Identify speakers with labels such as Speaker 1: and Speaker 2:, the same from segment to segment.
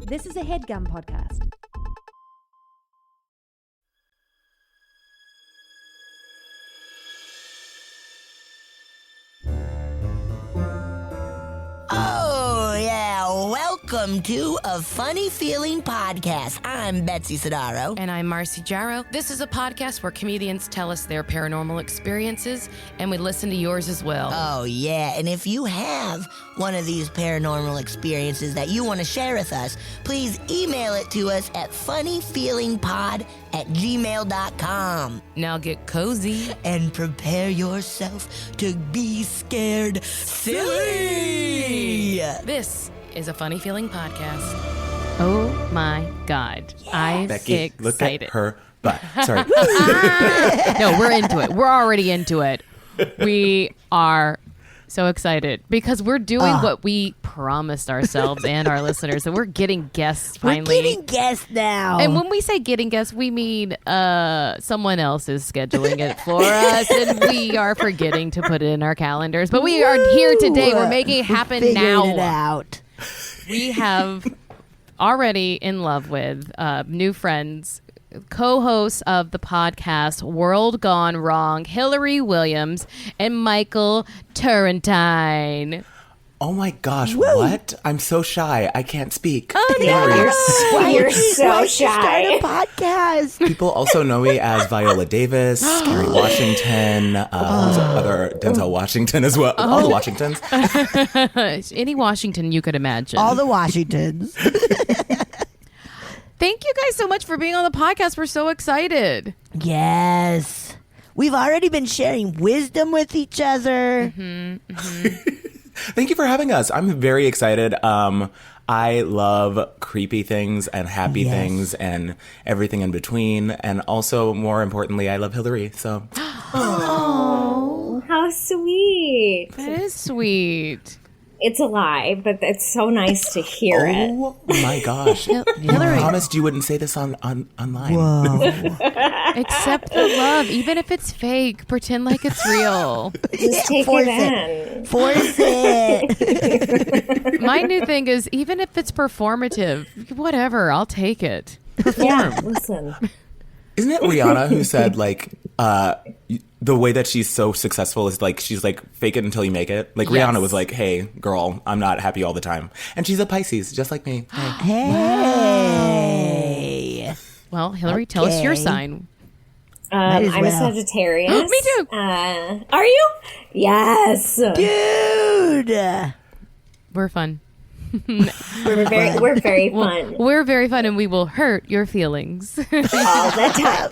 Speaker 1: This is a HeadGum podcast.
Speaker 2: Oh, yeah. Welcome to A Funny Feeling Podcast. I'm Betsy Sidaro.
Speaker 3: And I'm Marcy Jarrow. This is a podcast where comedians tell us their paranormal experiences, and we listen to yours as well.
Speaker 2: Oh, yeah. And if you have one of these paranormal experiences that you want to share with us, please email it to us at funnyfeelingpod@gmail.com.
Speaker 3: Now get cozy.
Speaker 2: And prepare yourself to be scared silly.
Speaker 3: This is a Funny Feeling podcast. Oh my God. I'm
Speaker 4: Becky,
Speaker 3: excited.
Speaker 4: look at her butt. Sorry.
Speaker 3: No, we're into it. We're already into it. We are so excited because we're doing what we promised ourselves and our listeners, that we're getting guests finally.
Speaker 2: We're getting guests now.
Speaker 3: And when we say getting guests, we mean someone else is scheduling it for us, and we are forgetting to put it in our calendars. But we are here today. We're making it happen now.
Speaker 2: It out.
Speaker 3: We have already in love with new friends, co-hosts of the podcast World Gone Wrong, Hilary Williams and Michael Turrentine.
Speaker 4: Oh my gosh, what? I'm so shy. I can't speak.
Speaker 3: Oh, no.
Speaker 5: You're so shy.
Speaker 2: Start a podcast.
Speaker 4: People also know me as Viola Davis, Kerry Washington, other Denzel Washington as well. All the Washingtons.
Speaker 3: Any Washington you could imagine.
Speaker 2: All the Washingtons.
Speaker 3: Thank you guys so much for being on the podcast. We're so excited.
Speaker 2: Yes. We've already been sharing wisdom with each other.
Speaker 4: Thank you for having us. I'm very excited. I love creepy things and happy things and everything in between. And also, more importantly, I love Hilary. So,
Speaker 5: Oh, how sweet.
Speaker 3: That is sweet.
Speaker 5: It's a lie, but it's so nice to hear it.
Speaker 4: oh my gosh. You promised you wouldn't say this online.
Speaker 2: Whoa.
Speaker 3: Accept the love, even if it's fake. Pretend like it's real.
Speaker 5: Just take
Speaker 2: force
Speaker 5: it in.
Speaker 2: Force it.
Speaker 3: My new thing is, even if it's performative, whatever, I'll take it.
Speaker 5: Yeah, listen.
Speaker 4: Isn't it Rihanna who said, like, the way that she's so successful is, like, she's like, fake it until you make it? Like,
Speaker 3: Yes.
Speaker 4: Rihanna was like, hey, girl, I'm not happy all the time. And she's a Pisces, just like me. Hey.
Speaker 2: Hey.
Speaker 3: Well, Hilary, tell us your
Speaker 2: Okay.
Speaker 3: sign.
Speaker 2: Might as
Speaker 5: I'm
Speaker 2: well.
Speaker 5: a Sagittarius.
Speaker 3: Me too.
Speaker 5: Are you? Yes.
Speaker 2: Dude.
Speaker 3: We're fun.
Speaker 5: We're very fun
Speaker 3: We're very fun, and we will hurt your feelings.
Speaker 5: all the time,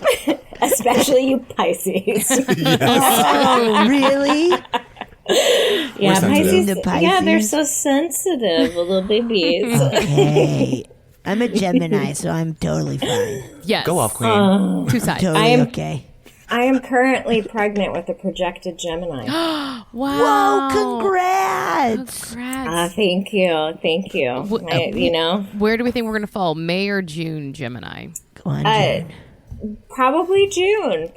Speaker 5: especially you Pisces.
Speaker 2: Oh, really?
Speaker 5: Yeah,
Speaker 4: sensitive.
Speaker 5: Pisces. Yeah, they're so sensitive, little babies.
Speaker 2: Okay. I'm a Gemini, so I'm totally fine.
Speaker 3: Yes.
Speaker 4: Go off, queen.
Speaker 3: Two sides.
Speaker 2: Totally
Speaker 5: I'm-
Speaker 2: okay.
Speaker 5: I am currently pregnant with a projected Gemini.
Speaker 3: Wow.
Speaker 2: Whoa, congrats.
Speaker 3: Congrats.
Speaker 5: Thank you. You know,
Speaker 3: Where do we think we're going to fall? May or June, Gemini?
Speaker 2: Go on, Jen.
Speaker 5: probably June.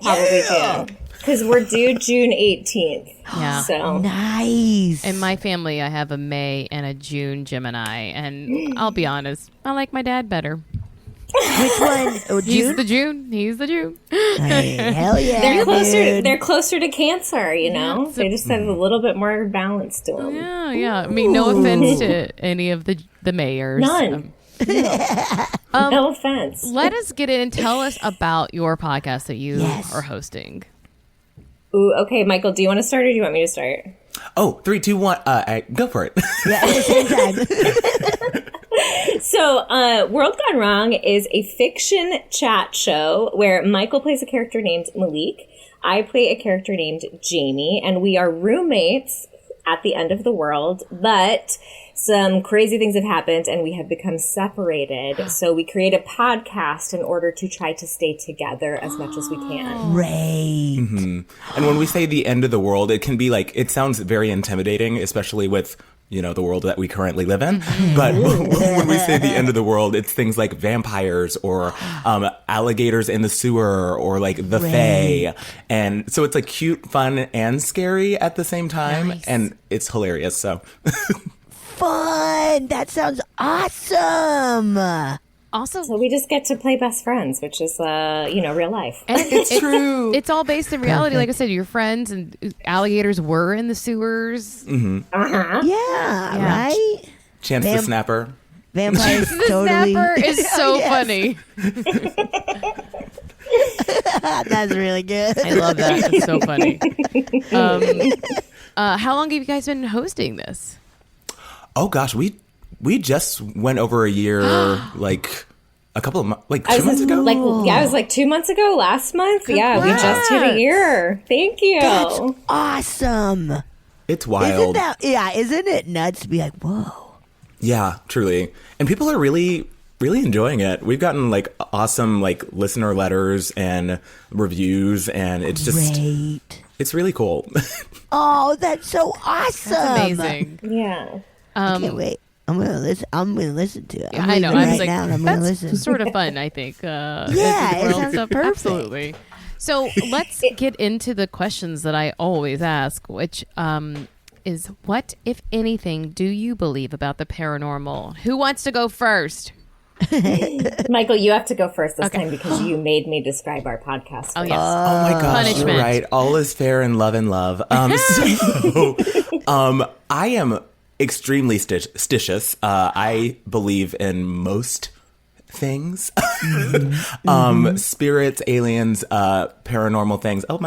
Speaker 5: Because we're due June 18th.
Speaker 3: Yeah.
Speaker 5: So
Speaker 2: Nice.
Speaker 3: In my family, I have a May and a June Gemini, and I'll be honest, I like my dad better.
Speaker 2: Which one? Oh,
Speaker 3: He's
Speaker 2: June?
Speaker 3: the June. He's the June.
Speaker 2: Hey, hell yeah,
Speaker 5: they're closer.
Speaker 2: dude.
Speaker 5: They're closer to Cancer. You know, they just have a little bit more balance to them.
Speaker 3: Yeah, yeah. I mean, no offense to any of the mayors.
Speaker 5: None. No offense.
Speaker 3: Let us get in and tell us about your podcast that you
Speaker 2: Yes.
Speaker 3: are hosting.
Speaker 5: Ooh, okay, Michael. Do you want to start or do you want me to start?
Speaker 4: Oh, 3, 2, 1. Go for it.
Speaker 2: Yeah, at the same time.
Speaker 5: So, World Gone Wrong is a fiction chat show where Michael plays a character named Malik. I play a character named Jamie, and we are roommates at the end of the world, but some crazy things have happened and we have become separated. So we create a podcast in order to try to stay together as much as we can.
Speaker 2: Great.
Speaker 4: And when we say the end of the world, it can be like, it sounds very intimidating, especially with, you know, the world that we currently live in. But when we say the end of the world, it's things like vampires or alligators in the sewer or like the Fae. And so it's like cute, fun, and scary at the same time.
Speaker 3: Nice.
Speaker 4: And it's hilarious. So
Speaker 2: fun. That sounds awesome.
Speaker 3: Also,
Speaker 5: So we just get to play best friends, which is, real life.
Speaker 3: and it's
Speaker 4: true.
Speaker 3: It's all based in reality. Like I said, your friends and alligators were in the sewers.
Speaker 2: Yeah, right?
Speaker 4: Chance the Snapper.
Speaker 2: Vampires
Speaker 3: The
Speaker 2: totally.
Speaker 3: snapper is so
Speaker 2: Yes.
Speaker 3: funny.
Speaker 2: That's really good.
Speaker 3: I love that. It's so funny. How long have you guys been hosting this?
Speaker 4: Oh gosh, we just went over a year, like a couple of like 2 months ago.
Speaker 5: It was like 2 months ago, last month. Yeah, we just hit a year. Thank you.
Speaker 2: That's awesome.
Speaker 4: It's wild.
Speaker 2: Isn't it nuts to be like, whoa.
Speaker 4: Yeah, truly. And people are really enjoying it. We've gotten like awesome like listener letters and reviews, and it's just
Speaker 2: Great.
Speaker 4: it's really cool.
Speaker 2: Oh, that's so awesome.
Speaker 3: That's amazing.
Speaker 5: Yeah.
Speaker 2: I can't wait. I'm gonna listen to it.
Speaker 3: Yeah,
Speaker 2: I'm
Speaker 3: I know.
Speaker 2: leaving
Speaker 3: I was
Speaker 2: right
Speaker 3: like,
Speaker 2: now, and I'm gonna
Speaker 3: that's
Speaker 2: listen.
Speaker 3: sort of fun, I think.
Speaker 2: Yeah,
Speaker 3: the
Speaker 2: it
Speaker 3: world
Speaker 2: sounds
Speaker 3: stuff.
Speaker 2: perfect.
Speaker 3: Absolutely. So let's get into the questions that I always ask, which is what, if anything, do you believe about the paranormal? Who wants to go first?
Speaker 5: Michael, you have to go first this time because you made me describe our podcast.
Speaker 3: Oh,
Speaker 5: first.
Speaker 3: yes.
Speaker 4: Oh my gosh,
Speaker 3: Punishment.
Speaker 4: you're right. All is fair in love and love. I am extremely stitious. I believe in most things. Spirits, aliens, paranormal things. Oh,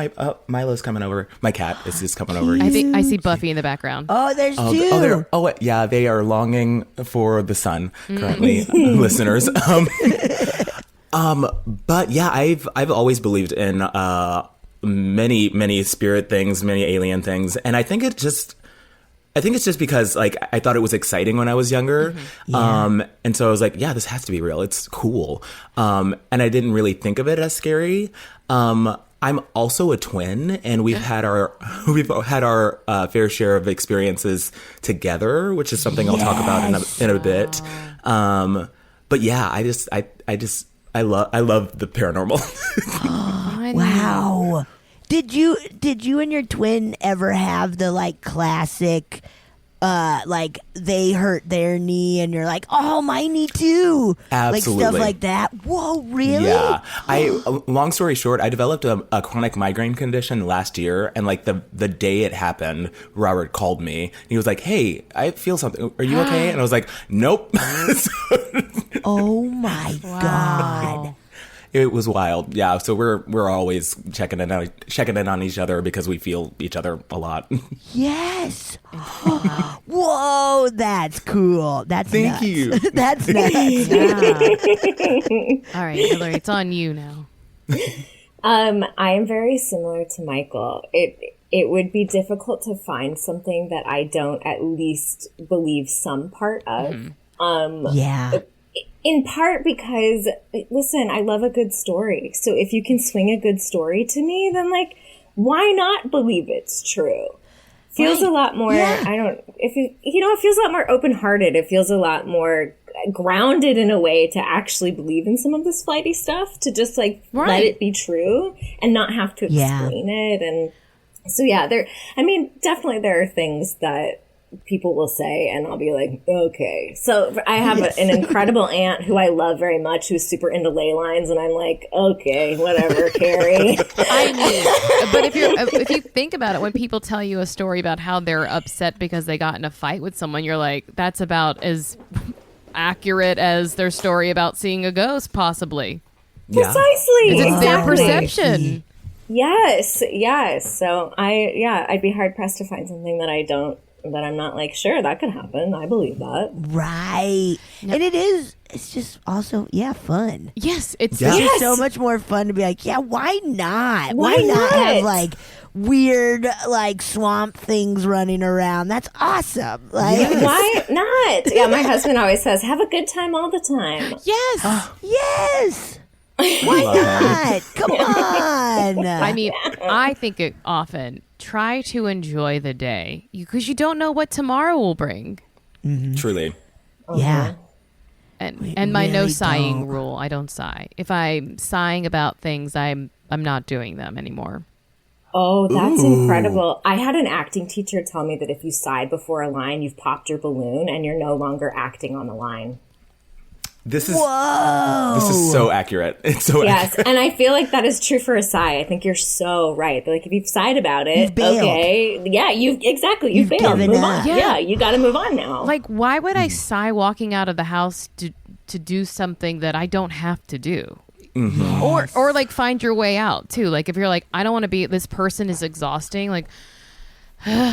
Speaker 4: Milo's coming over. My cat is just coming over.
Speaker 3: I think I see Buffy in the background.
Speaker 2: Oh, there's two.
Speaker 4: Yeah, they are longing for the sun currently, listeners. But yeah, I've always believed in many spirit things, many alien things, and I think it's just because like I thought it was exciting when I was younger, and so I was like, yeah, this has to be real. It's cool, and I didn't really think of it as scary. I'm also a twin, and we've had our fair share of experiences together, which is something I'll talk about in a bit. But yeah, I love the paranormal.
Speaker 2: Wow. Did you and your twin ever have the like classic like they hurt their knee and you're like, oh, my knee too?
Speaker 4: Absolutely.
Speaker 2: Like stuff like that. Whoa, really?
Speaker 4: Yeah. Long story short, I developed a chronic migraine condition last year, and like the day it happened, Robert called me and he was like, hey, I feel something. Are you okay? And I was like, nope.
Speaker 2: Oh my God.
Speaker 4: It was wild. Yeah. So we're always checking in on each other because we feel each other a lot.
Speaker 2: Yes. Whoa, that's cool. That's
Speaker 4: Thank
Speaker 2: nuts.
Speaker 4: you.
Speaker 2: That's nuts.
Speaker 3: All right, Hilary, it's on you now.
Speaker 5: I am very similar to Michael. It would be difficult to find something that I don't at least believe some part of.
Speaker 2: Yeah.
Speaker 5: In part because, listen, I love a good story. So if you can swing a good story to me, then like, why not believe it's true? Feels a lot more, it feels a lot more open-hearted. It feels a lot more grounded in a way to actually believe in some of this flighty stuff, to just like let it be true and not have to explain it. And so, definitely there are things that people will say and I'll be like, okay. So I have an incredible aunt who I love very much, who's super into ley lines, and I'm like, okay, whatever, Carrie.
Speaker 3: But if you think about it, when people tell you a story about how they're upset because they got in a fight with someone, you're like, that's about as accurate as their story about seeing a ghost, possibly.
Speaker 4: Yeah.
Speaker 5: Precisely.
Speaker 3: It's their
Speaker 5: Exactly.
Speaker 3: perception.
Speaker 5: Yes. So I'd be hard pressed to find something that I'm not like, sure, that could happen. I believe that.
Speaker 2: Right. And it's just also, fun.
Speaker 3: Yes, it's
Speaker 4: Yeah.
Speaker 2: It's
Speaker 5: Yes.
Speaker 2: so much more fun to be like, why not?
Speaker 5: Why
Speaker 2: not
Speaker 5: not?
Speaker 2: have like weird like swamp things running around? That's awesome. Like,
Speaker 5: Why not? Yeah, my husband always says, have a good time all the time.
Speaker 3: yes.
Speaker 2: yes.
Speaker 4: Why
Speaker 2: Not. Come on.
Speaker 3: I mean, I think it often. Try to enjoy the day because you don't know what tomorrow will bring.
Speaker 4: Truly.
Speaker 2: Yeah.
Speaker 3: And my no
Speaker 2: really
Speaker 3: sighing
Speaker 2: don't.
Speaker 3: rule. I don't sigh. If I'm sighing about things, I'm not doing them anymore.
Speaker 5: Oh, that's
Speaker 4: Ooh.
Speaker 5: incredible. I had an acting teacher tell me that if you sighed before a line, you've popped your balloon and you're no longer acting on the line.
Speaker 4: This is
Speaker 2: Whoa.
Speaker 4: this is so accurate. It's so
Speaker 5: Yes,
Speaker 4: accurate.
Speaker 5: and I feel like that is true for a sigh. I think you're so right. Like if you've sighed about it,
Speaker 2: You've bailed.
Speaker 5: okay, yeah, you've bailed.
Speaker 2: given
Speaker 5: Move
Speaker 2: up.
Speaker 5: on.
Speaker 3: Yeah.
Speaker 5: Yeah, you got to move on now.
Speaker 3: Like, why would I sigh walking out of the house to do something that I don't have to do? Or like find your way out too. Like if you're like, I don't want to be, this person is exhausting, like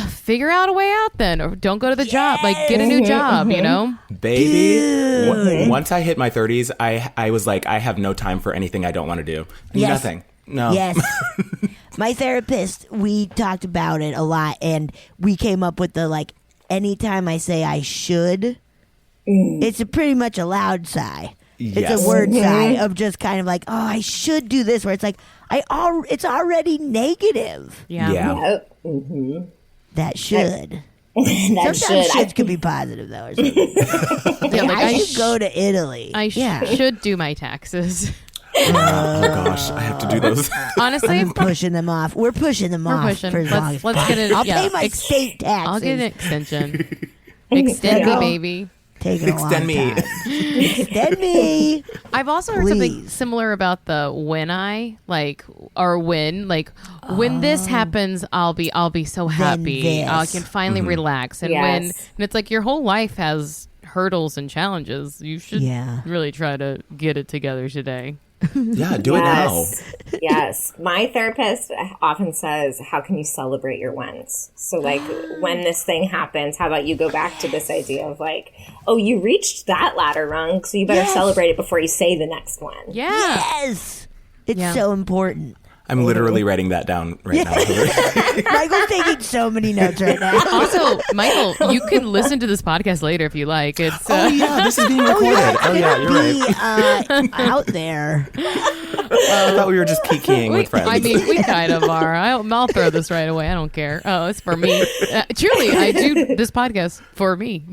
Speaker 3: figure out a way out then, or don't go to the job, like get a new job, you know?
Speaker 4: Baby, once I hit my 30s, I was like, I have no time for anything I don't want to do.
Speaker 2: Yes.
Speaker 4: Nothing. No.
Speaker 2: Yes. My therapist, we talked about it a lot, and we came up with the, like, anytime I say I should, it's pretty much a loud sigh.
Speaker 4: Yes.
Speaker 2: It's a word sigh of just kind of like, oh, I should do this, where it's like, it's already negative.
Speaker 3: Yeah.
Speaker 5: Yep.
Speaker 2: That should.
Speaker 5: That
Speaker 2: Sometimes
Speaker 5: should.
Speaker 2: should could be positive, though. Or something.
Speaker 3: Yeah, like
Speaker 2: I should go to Italy.
Speaker 3: I should do my taxes.
Speaker 4: Oh gosh, I have to do those.
Speaker 3: Honestly,
Speaker 2: I'm pushing them off. We're pushing them
Speaker 3: we're
Speaker 2: off
Speaker 3: pushing.
Speaker 2: for as long as
Speaker 3: Let's get it.
Speaker 2: I'll
Speaker 3: yeah.
Speaker 2: pay my state taxes.
Speaker 3: I'll get an extension. Extend me,
Speaker 2: go.
Speaker 3: baby.
Speaker 2: Taking a long
Speaker 4: Extend me.
Speaker 2: time. Extend me.
Speaker 3: I've also heard something
Speaker 2: Please.
Speaker 3: similar about the when this happens, I'll be so happy.
Speaker 2: this.
Speaker 3: I can finally relax. And
Speaker 5: Yes.
Speaker 3: and it's like your whole life has hurdles and challenges. You should
Speaker 2: Yeah.
Speaker 3: really try to get it together today.
Speaker 4: Yeah, do it now.
Speaker 5: Yes. My therapist often says, how can you celebrate your wins? So like when this thing happens, how about you go back to this idea of like, oh, you reached that ladder rung, so you better
Speaker 2: Yes.
Speaker 5: celebrate it before you say the next one.
Speaker 3: Yeah.
Speaker 2: Yes. It's
Speaker 3: Yeah.
Speaker 2: so important.
Speaker 4: I'm literally writing that down right now.
Speaker 2: Michael's taking so many notes right now.
Speaker 3: Also, Michael, you can listen to this podcast later if you like. It's
Speaker 4: Oh yeah, this is being recorded. Oh yeah, you're right.
Speaker 2: Out there.
Speaker 4: I thought we were just kikiing with friends.
Speaker 3: I mean, we kind of are. I'll throw this right away. I don't care. Oh, it's for me. Truly, I do this podcast for me.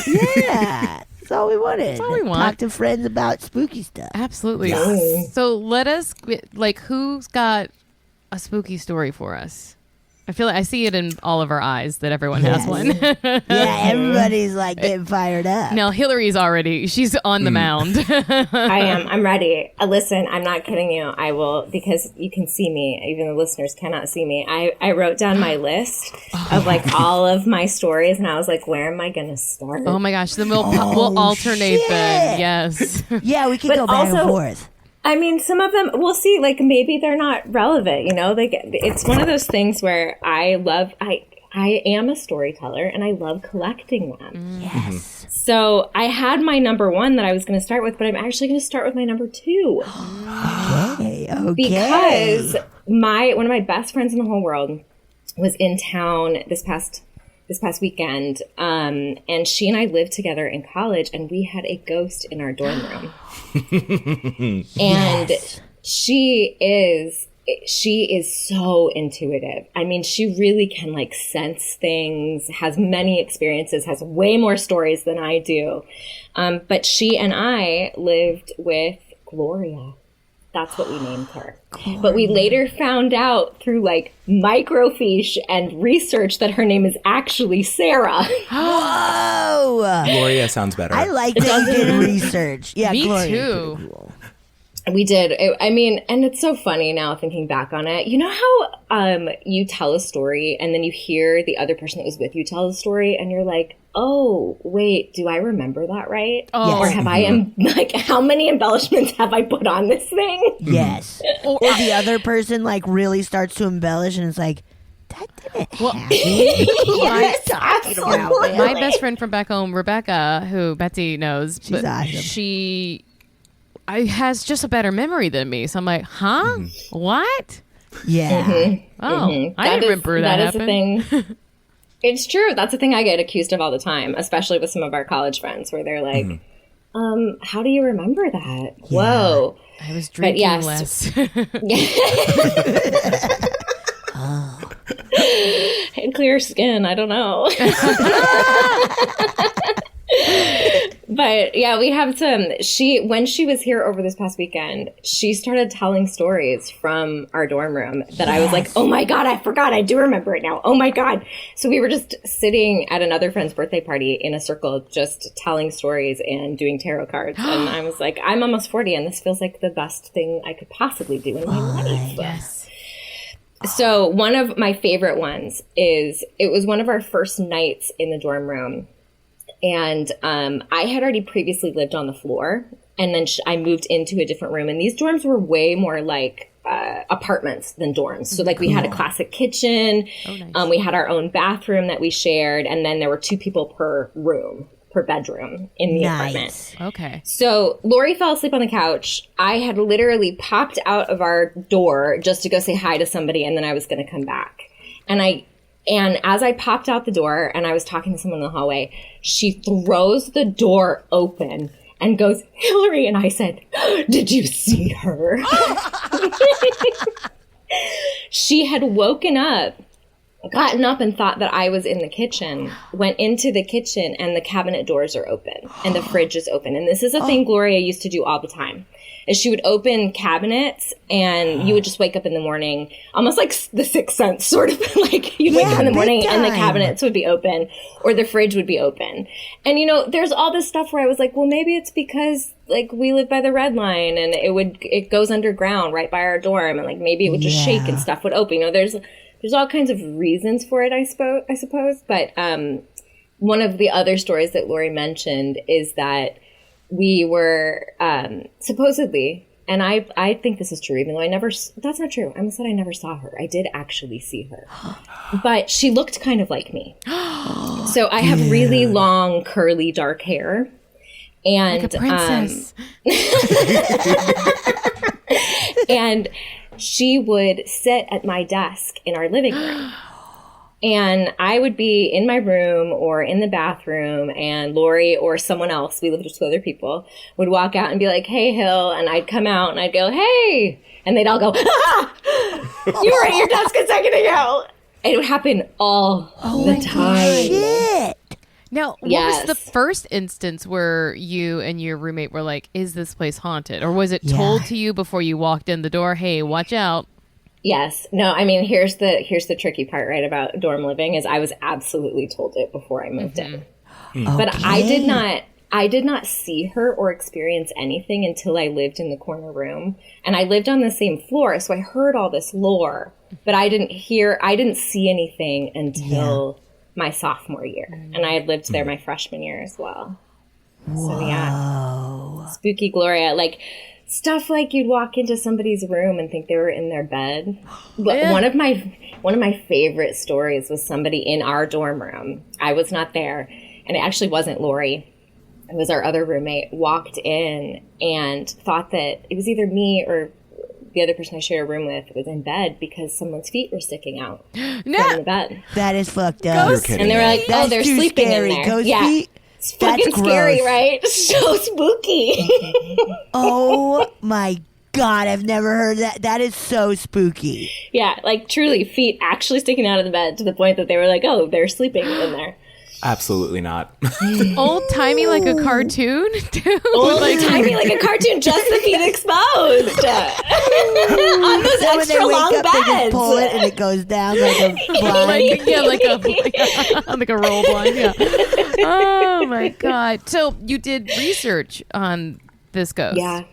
Speaker 2: Yeah. That's all we wanted. That's
Speaker 3: all we want.
Speaker 2: Talk to friends about spooky stuff.
Speaker 3: Absolutely. So let us, like, who's got a spooky story for us? I feel like I see it in all of our eyes that everyone has one.
Speaker 2: Yeah, everybody's like getting fired up.
Speaker 3: Now, Hilary's she's on the mound.
Speaker 5: I am. I'm ready. Listen, I'm not kidding you. I will, because you can see me. Even the listeners cannot see me. I wrote down my list of like all of my stories, and I was like, where am I going to start?
Speaker 3: Oh my gosh. Then we'll alternate
Speaker 2: shit.
Speaker 3: then. Yes.
Speaker 2: Yeah, we can
Speaker 5: But
Speaker 2: go back and
Speaker 5: also-
Speaker 2: forth.
Speaker 5: I mean, some of them, we'll see, like, maybe they're not relevant, you know? Like, it's one of those things where I am a storyteller, and I love collecting them.
Speaker 2: Yes.
Speaker 5: So I had my number one that I was going to start with, but I'm actually going to start with my number two.
Speaker 2: Okay.
Speaker 5: Because one of my best friends in the whole world was in town this past weekend, and she and I lived together in college, and we had a ghost in our dorm room. And she is so intuitive. I mean, she really can like sense things, has many experiences, has way more stories than I do. But she and I lived with Gloria. That's what we named her. But we later found out through like microfiche and research that her name is actually Sarah.
Speaker 2: Whoa.
Speaker 4: Gloria sounds better.
Speaker 2: I like that you did research. Yeah,
Speaker 3: Me
Speaker 2: Gloria.
Speaker 3: too.
Speaker 2: Pretty cool.
Speaker 5: We did. I mean, and it's so funny now thinking back on it. You know how you tell a story and then you hear the other person that was with you tell the story and you're like, oh, wait, do I remember that right?
Speaker 3: Oh.
Speaker 5: Or have like, how many embellishments have I put on this thing?
Speaker 2: Yes. Or the other person like really starts to embellish and it's like, that didn't happen.
Speaker 5: Yes,
Speaker 2: talking about,
Speaker 5: absolutely.
Speaker 3: My best friend from back home, Rebecca, who Betsy knows,
Speaker 2: She's awesome.
Speaker 3: she has just a better memory than me. So I'm like, huh? What?
Speaker 2: Yeah.
Speaker 3: Oh, I didn't remember that
Speaker 5: is the
Speaker 3: happened.
Speaker 5: thing. It's true. That's the thing I get accused of all the time, especially with some of our college friends where they're like, how do you remember that? Whoa.
Speaker 3: I was drinking
Speaker 5: yes.
Speaker 3: less.
Speaker 5: And clear skin. I don't know. But yeah, we have when she was here over this past weekend, she started telling stories from our dorm room that I was like, oh my God, I forgot. I do remember it now. Oh my God. So we were just sitting at another friend's birthday party in a circle, just telling stories and doing tarot cards. And I was like, I'm almost 40 and this feels like the best thing I could possibly do in my life.
Speaker 3: Yes.
Speaker 5: So one of my favorite ones is, it was one of our first nights in the dorm room. And I had already previously lived on the floor, and then I moved into a different room. And these dorms were way more like apartments than dorms. So like we had a classic kitchen, we had our own bathroom that we shared, and then there were 2 people per bedroom in the apartment.
Speaker 3: Okay.
Speaker 5: So Lori fell asleep on the couch. I had literally popped out of our door just to go say hi to somebody, and then I was going to come back. And as I popped out the door and I was talking to someone in the hallway, she throws the door open and goes, Hilary. And I said, did you see her? She had woken up, gotten up and thought that I was in the kitchen, went into the kitchen, and the cabinet doors are open and the fridge is open. And this is a thing Gloria used to do all the time. Is she would open cabinets and you would just wake up in the morning, almost like the Sixth Sense, sort of like you'd wake up in the morning and the cabinets would be open or the fridge would be open. And, you know, there's all this stuff where I was like, well, maybe it's because like we live by the red line and it goes underground right by our dorm, and like maybe it would just shake and stuff would open. You know, there's all kinds of reasons for it, I suppose. But one of the other stories that Lori mentioned is that we were supposedly, and I think this is true, even though that's not true. I almost said I never saw her. I did actually see her. But she looked kind of like me. So I have really long, curly, dark hair. And,
Speaker 3: like a princess.
Speaker 5: And she would sit at my desk in our living room. And I would be in my room or in the bathroom, and Lori or someone else, we lived with 2 other people, would walk out and be like, hey, Hill. And I'd come out and I'd go, hey. And they'd all go, ah! You were at your desk a second ago. And it would happen all the time.
Speaker 2: Shit.
Speaker 3: Now, what was the first instance where you and your roommate were like, is this place haunted? Or was it told to you before you walked in the door, hey, watch out?
Speaker 5: Yes. No, I mean, here's the tricky part, right, about dorm living is I was absolutely told it before I moved in. But I did not see her or experience anything until I lived in the corner room. And I lived on the same floor, so I heard all this lore, but I didn't see anything until my sophomore year. And I had lived there my freshman year as well. Whoa. So yeah. Spooky Gloria, like stuff like you'd walk into somebody's room and think they were in their bed. But one of my favorite stories was somebody in our dorm room. I was not there, and it actually wasn't Lori. It was our other roommate, walked in and thought that it was either me or the other person I shared a room with was in bed because someone's feet were sticking out from the bed.
Speaker 2: That is fucked up.
Speaker 4: You're kidding
Speaker 5: And they were like,
Speaker 2: That's
Speaker 5: they're
Speaker 2: too
Speaker 5: sleeping
Speaker 2: scary.
Speaker 5: in there.
Speaker 2: Ghost
Speaker 5: yeah.
Speaker 2: feet?
Speaker 5: It's fucking
Speaker 2: That's
Speaker 5: scary,
Speaker 2: gross.
Speaker 5: right? So spooky.
Speaker 2: Oh my God, I've never heard that. That is so spooky.
Speaker 5: Yeah, like truly feet actually sticking out of the bed to the point that they were like, oh, they're sleeping in there.
Speaker 4: Absolutely not.
Speaker 3: Old timey like a cartoon, too.
Speaker 5: Old timey like a cartoon, just the feet exposed on those
Speaker 2: So when
Speaker 5: extra
Speaker 2: they wake
Speaker 5: long
Speaker 2: up, they just
Speaker 5: beds.
Speaker 2: pull it and it goes down like a blind.
Speaker 3: like a roll blind. Yeah. Oh my God! So you did research on this ghost.
Speaker 5: Yeah.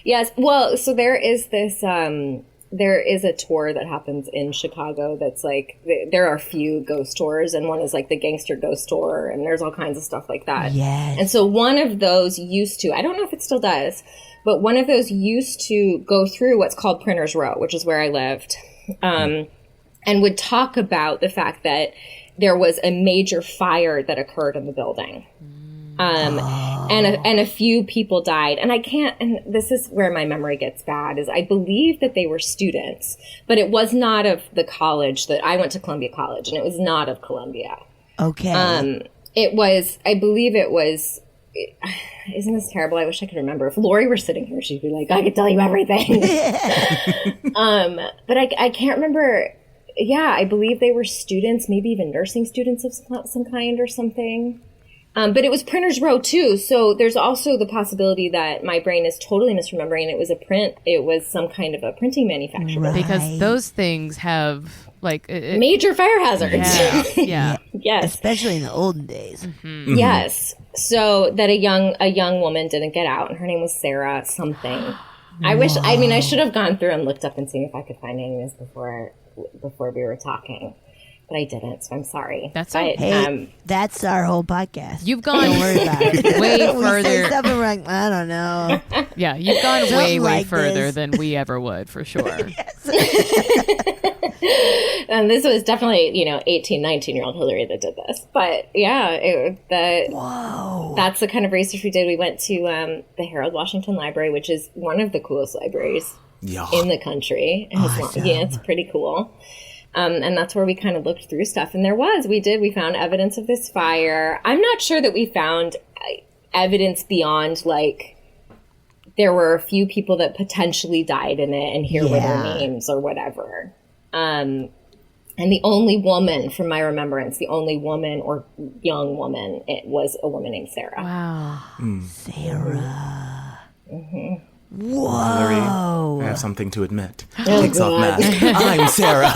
Speaker 5: Yes. Well, so there is this. There is a tour that happens in Chicago that's like, there are a few ghost tours, and one is like the gangster ghost tour, and there's all kinds of stuff like that.
Speaker 2: Yes.
Speaker 5: And so one of those used to, I don't know if it still does, but one of those used to go through what's called Printer's Row, which is where I lived, and would talk about the fact that there was a major fire that occurred in the building. And a few people died. And this is where my memory gets bad, is I believe that they were students, but it was not of the college that I went to, Columbia College, and it was not of Columbia.
Speaker 2: Okay.
Speaker 5: I believe it was, isn't this terrible? I wish I could remember. If Lori were sitting here, she'd be like, I could tell you everything. But I can't remember. Yeah, I believe they were students, maybe even nursing students of some kind or something. But it was Printers Row too, so there's also the possibility that my brain is totally misremembering. It was some kind of a printing manufacturer.
Speaker 2: Right.
Speaker 3: Because those things have like
Speaker 5: Major fire hazards.
Speaker 3: yeah.
Speaker 5: Yes.
Speaker 2: Especially in the olden days.
Speaker 5: Yes. So that a young woman didn't get out, and her name was Sarah something. I should have gone through and looked up and seen if I could find any of this before we were talking. But I didn't, so I'm sorry.
Speaker 2: That's our whole podcast.
Speaker 3: You've gone
Speaker 2: Don't worry about it.
Speaker 3: way
Speaker 2: We say
Speaker 3: further.
Speaker 2: stuff and we're like, I don't know.
Speaker 3: Yeah, you've gone way
Speaker 2: like
Speaker 3: further
Speaker 2: this.
Speaker 3: than we ever would, for sure.
Speaker 5: And this was definitely, 18, 19-year-old Hilary that did this. But yeah, that's the kind of research we did. We went to the Harold Washington Library, which is one of the coolest libraries in the country. And it's pretty cool. And that's where we kind of looked through stuff. And we found evidence of this fire. I'm not sure that we found evidence beyond, like, there were a few people that potentially died in it, and here were their names or whatever. And the only woman, from my remembrance, or young woman, it was a woman named Sarah.
Speaker 3: Wow.
Speaker 2: Sarah.
Speaker 4: Hilary,
Speaker 2: Whoa.
Speaker 4: I have something to admit. Takes off mask. I'm Sarah.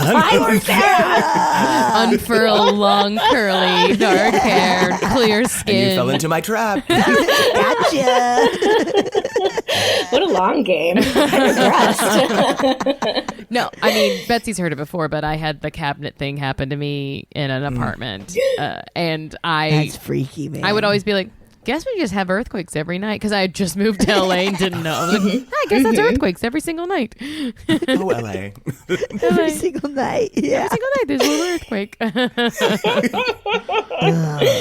Speaker 3: Unfurl long, curly, dark hair, clear skin.
Speaker 4: And you fell into my trap.
Speaker 2: Gotcha.
Speaker 5: What a long game. I'm impressed.
Speaker 3: No, I mean, Betsy's heard it before, but I had the cabinet thing happen to me in an apartment. And
Speaker 2: That's freaky, man.
Speaker 3: I would always be like, guess we just have earthquakes every night, because I had just moved to LA and didn't know. I was like, I guess that's earthquakes every single night.
Speaker 4: Oh, LA.
Speaker 2: every single night. Yeah.
Speaker 3: Every single night there's a little earthquake.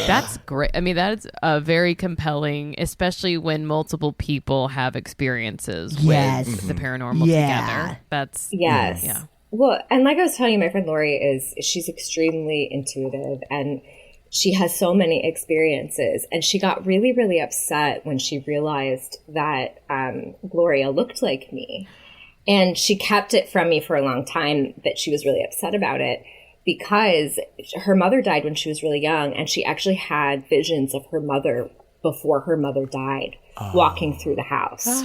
Speaker 3: That's great. I mean, that's a very compelling, especially when multiple people have experiences with the paranormal together. That's
Speaker 5: Yes.
Speaker 3: yeah.
Speaker 5: Well, and like I was telling you, my friend Lori she's extremely intuitive, and she has so many experiences, and she got really, really upset when she realized that Gloria looked like me. And she kept it from me for a long time that she was really upset about it, because her mother died when she was really young, and she actually had visions of her mother before her mother died, walking through the house.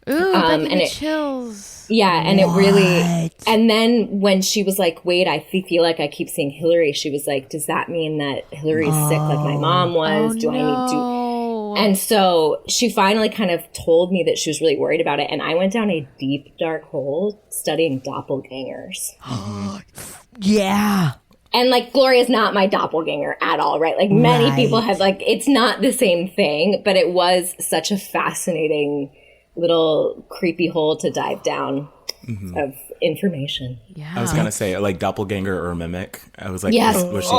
Speaker 3: Ooh, that
Speaker 5: and
Speaker 3: and
Speaker 5: it
Speaker 3: chills.
Speaker 5: Yeah, and it really, and then when she was like, wait, I feel like I keep seeing Hilary, she was like, does that mean that Hilary's sick like my mom was? I need to? And so she finally kind of told me that she was really worried about it, and I went down a deep, dark hole studying doppelgangers.
Speaker 2: Yeah.
Speaker 5: And, like, Gloria's not my doppelganger at all, right? Like, many people have, like, it's not the same thing, but it was such a fascinating little creepy hole to dive down of information.
Speaker 3: Yeah.
Speaker 4: I was going to say, like, doppelganger or mimic. I was like,
Speaker 5: Yes.
Speaker 4: was she...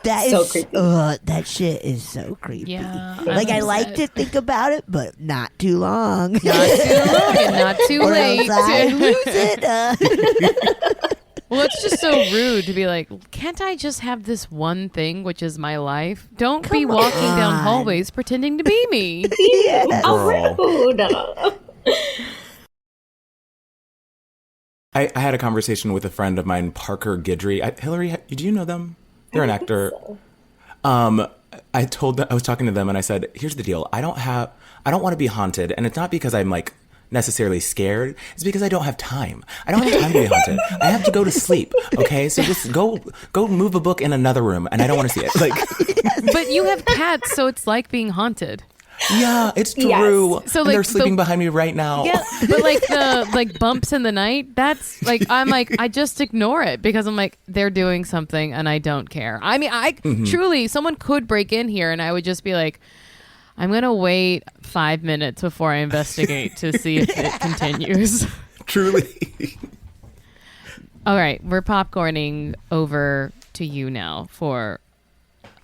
Speaker 2: That
Speaker 5: So
Speaker 2: is
Speaker 5: creepy.
Speaker 2: That shit is so creepy.
Speaker 3: Yeah.
Speaker 2: Like, I like to think about it, but not too long.
Speaker 3: Not too long and not too
Speaker 2: Or
Speaker 3: late.
Speaker 2: else I lose it.
Speaker 3: Well, it's just so rude to be like, can't I just have this one thing, which is my life? Don't be walking down hallways pretending to be me.
Speaker 4: Girl.
Speaker 5: Rude.
Speaker 4: I had a conversation with a friend of mine, Parker Guidry. Hilary, do you know them? They're an actor.
Speaker 5: So.
Speaker 4: I was talking to them and I said, here's the deal. I don't want to be haunted. And it's not because I'm like necessarily scared. It's because I don't have time. I don't have time to be haunted. I have to go to sleep. Okay. So just go move a book in another room and I don't want to see it. Like,
Speaker 3: But you have cats, so it's like being haunted.
Speaker 4: yeah, it's true.
Speaker 5: Yes.
Speaker 3: So,
Speaker 4: And
Speaker 3: like,
Speaker 4: they're sleeping behind me right now.
Speaker 3: Yeah, but like the bumps in the night, that's like, I'm like, I just ignore it because I'm like, they're doing something and I don't care. I mean, truly, someone could break in here and I would just be like, I'm going to wait 5 minutes before I investigate to see if it continues.
Speaker 4: Truly.
Speaker 3: All right, we're popcorning over to you now for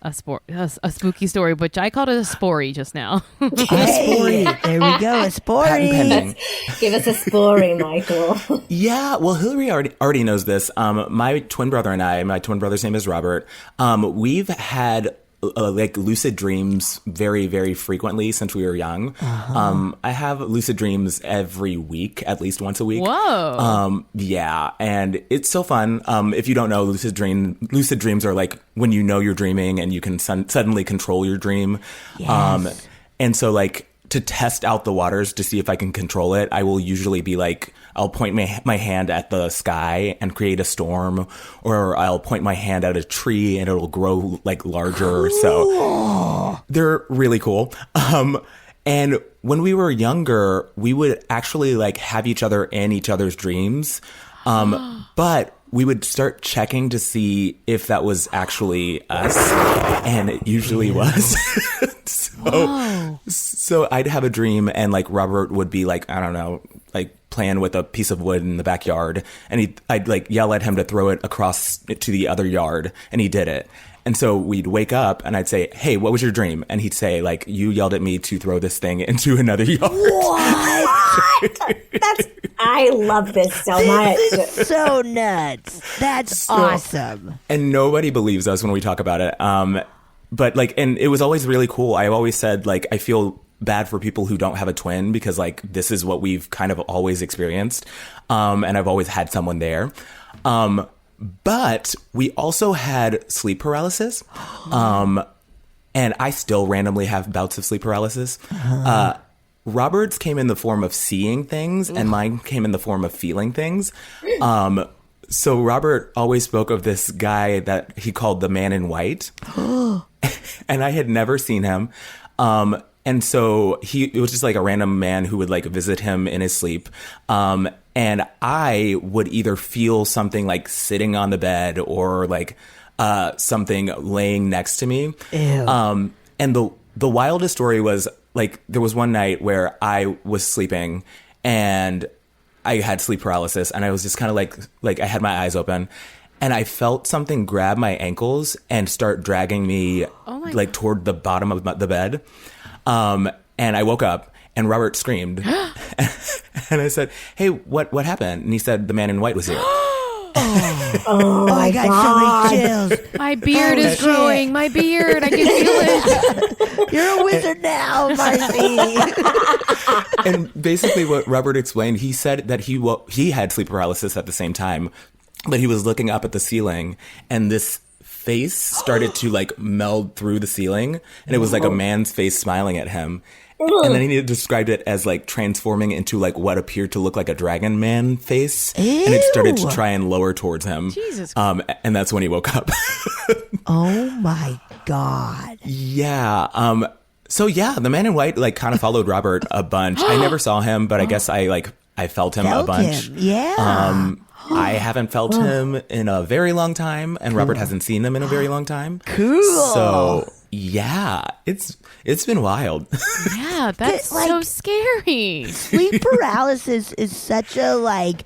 Speaker 3: a spooky story, which I called it a spory just now.
Speaker 2: Hey, there we go. A
Speaker 4: Patent
Speaker 2: spory.
Speaker 4: pending.
Speaker 5: Give us a story, Michael.
Speaker 4: Yeah, well, Hilary already knows this. My twin brother and I, my twin brother's name is Robert. We've had like lucid dreams very, very frequently since we were young. I have lucid dreams every week, at least once a week.
Speaker 3: Whoa.
Speaker 4: Yeah, and it's so fun. If you don't know, lucid dreams are like when you know you're dreaming and you can suddenly control your dream.
Speaker 2: Yes.
Speaker 4: And so like to test out the waters to see if I can control it, I will usually be like, I'll point my hand at the sky and create a storm, or I'll point my hand at a tree and it'll grow like larger.
Speaker 2: Cool.
Speaker 4: So they're really cool. And when we were younger, we would actually like have each other in each other's dreams. But we would start checking to see if that was actually us, and it usually was. So I'd have a dream, and like Robert would be like, I don't know, like playing with a piece of wood in the backyard, and I'd like yell at him to throw it across to the other yard, and he did it. And so we'd wake up and I'd say, hey, what was your dream? And he'd say, like, you yelled at me to throw this thing into another yard.
Speaker 2: What?
Speaker 5: I love this so much.
Speaker 2: This is so nuts. That's awesome.
Speaker 4: And nobody believes us when we talk about it. But like, and it was always really cool. I always said, like, I feel bad for people who don't have a twin, because like this is what we've kind of always experienced. And I've always had someone there. But we also had sleep paralysis. And I still randomly have bouts of sleep paralysis. Robert's came in the form of seeing things, and mine came in the form of feeling things. So Robert always spoke of this guy that he called the Man in White. And I had never seen him. And so it was just like a random man who would like visit him in his sleep. And I would either feel something like sitting on the bed or like something laying next to me.
Speaker 2: Ew.
Speaker 4: And the wildest story was like there was one night where I was sleeping and I had sleep paralysis, and I was just kind of like I had my eyes open, and I felt something grab my ankles and start dragging me like toward the bottom of the bed. And I woke up and Robert screamed. And I said, hey, what happened? And he said, the Man in White was here.
Speaker 2: Oh, I got so many chills.
Speaker 3: My beard is growing. My beard. I can feel it.
Speaker 2: You're a wizard now, Marcy.
Speaker 4: And basically what Robert explained, he said that he had sleep paralysis at the same time, but he was looking up at the ceiling, and this face started to like meld through the ceiling, and it was like a man's face smiling at him. And then he described it as like transforming into like what appeared to look like a dragon man face.
Speaker 2: Ew.
Speaker 4: And it started to try and lower towards him.
Speaker 3: Jesus.
Speaker 4: And that's when he woke up.
Speaker 2: Oh my God.
Speaker 4: Yeah. So yeah, the Man in White like kind of followed Robert a bunch. I never saw him, but I guess I felt him a bunch.
Speaker 2: Yeah.
Speaker 4: I haven't felt him in a very long time, and Robert hasn't seen him in a very long time.
Speaker 2: Cool.
Speaker 4: So yeah, it's been wild.
Speaker 3: Yeah, that's
Speaker 2: Like,
Speaker 3: so scary.
Speaker 2: Sleep paralysis is such a like,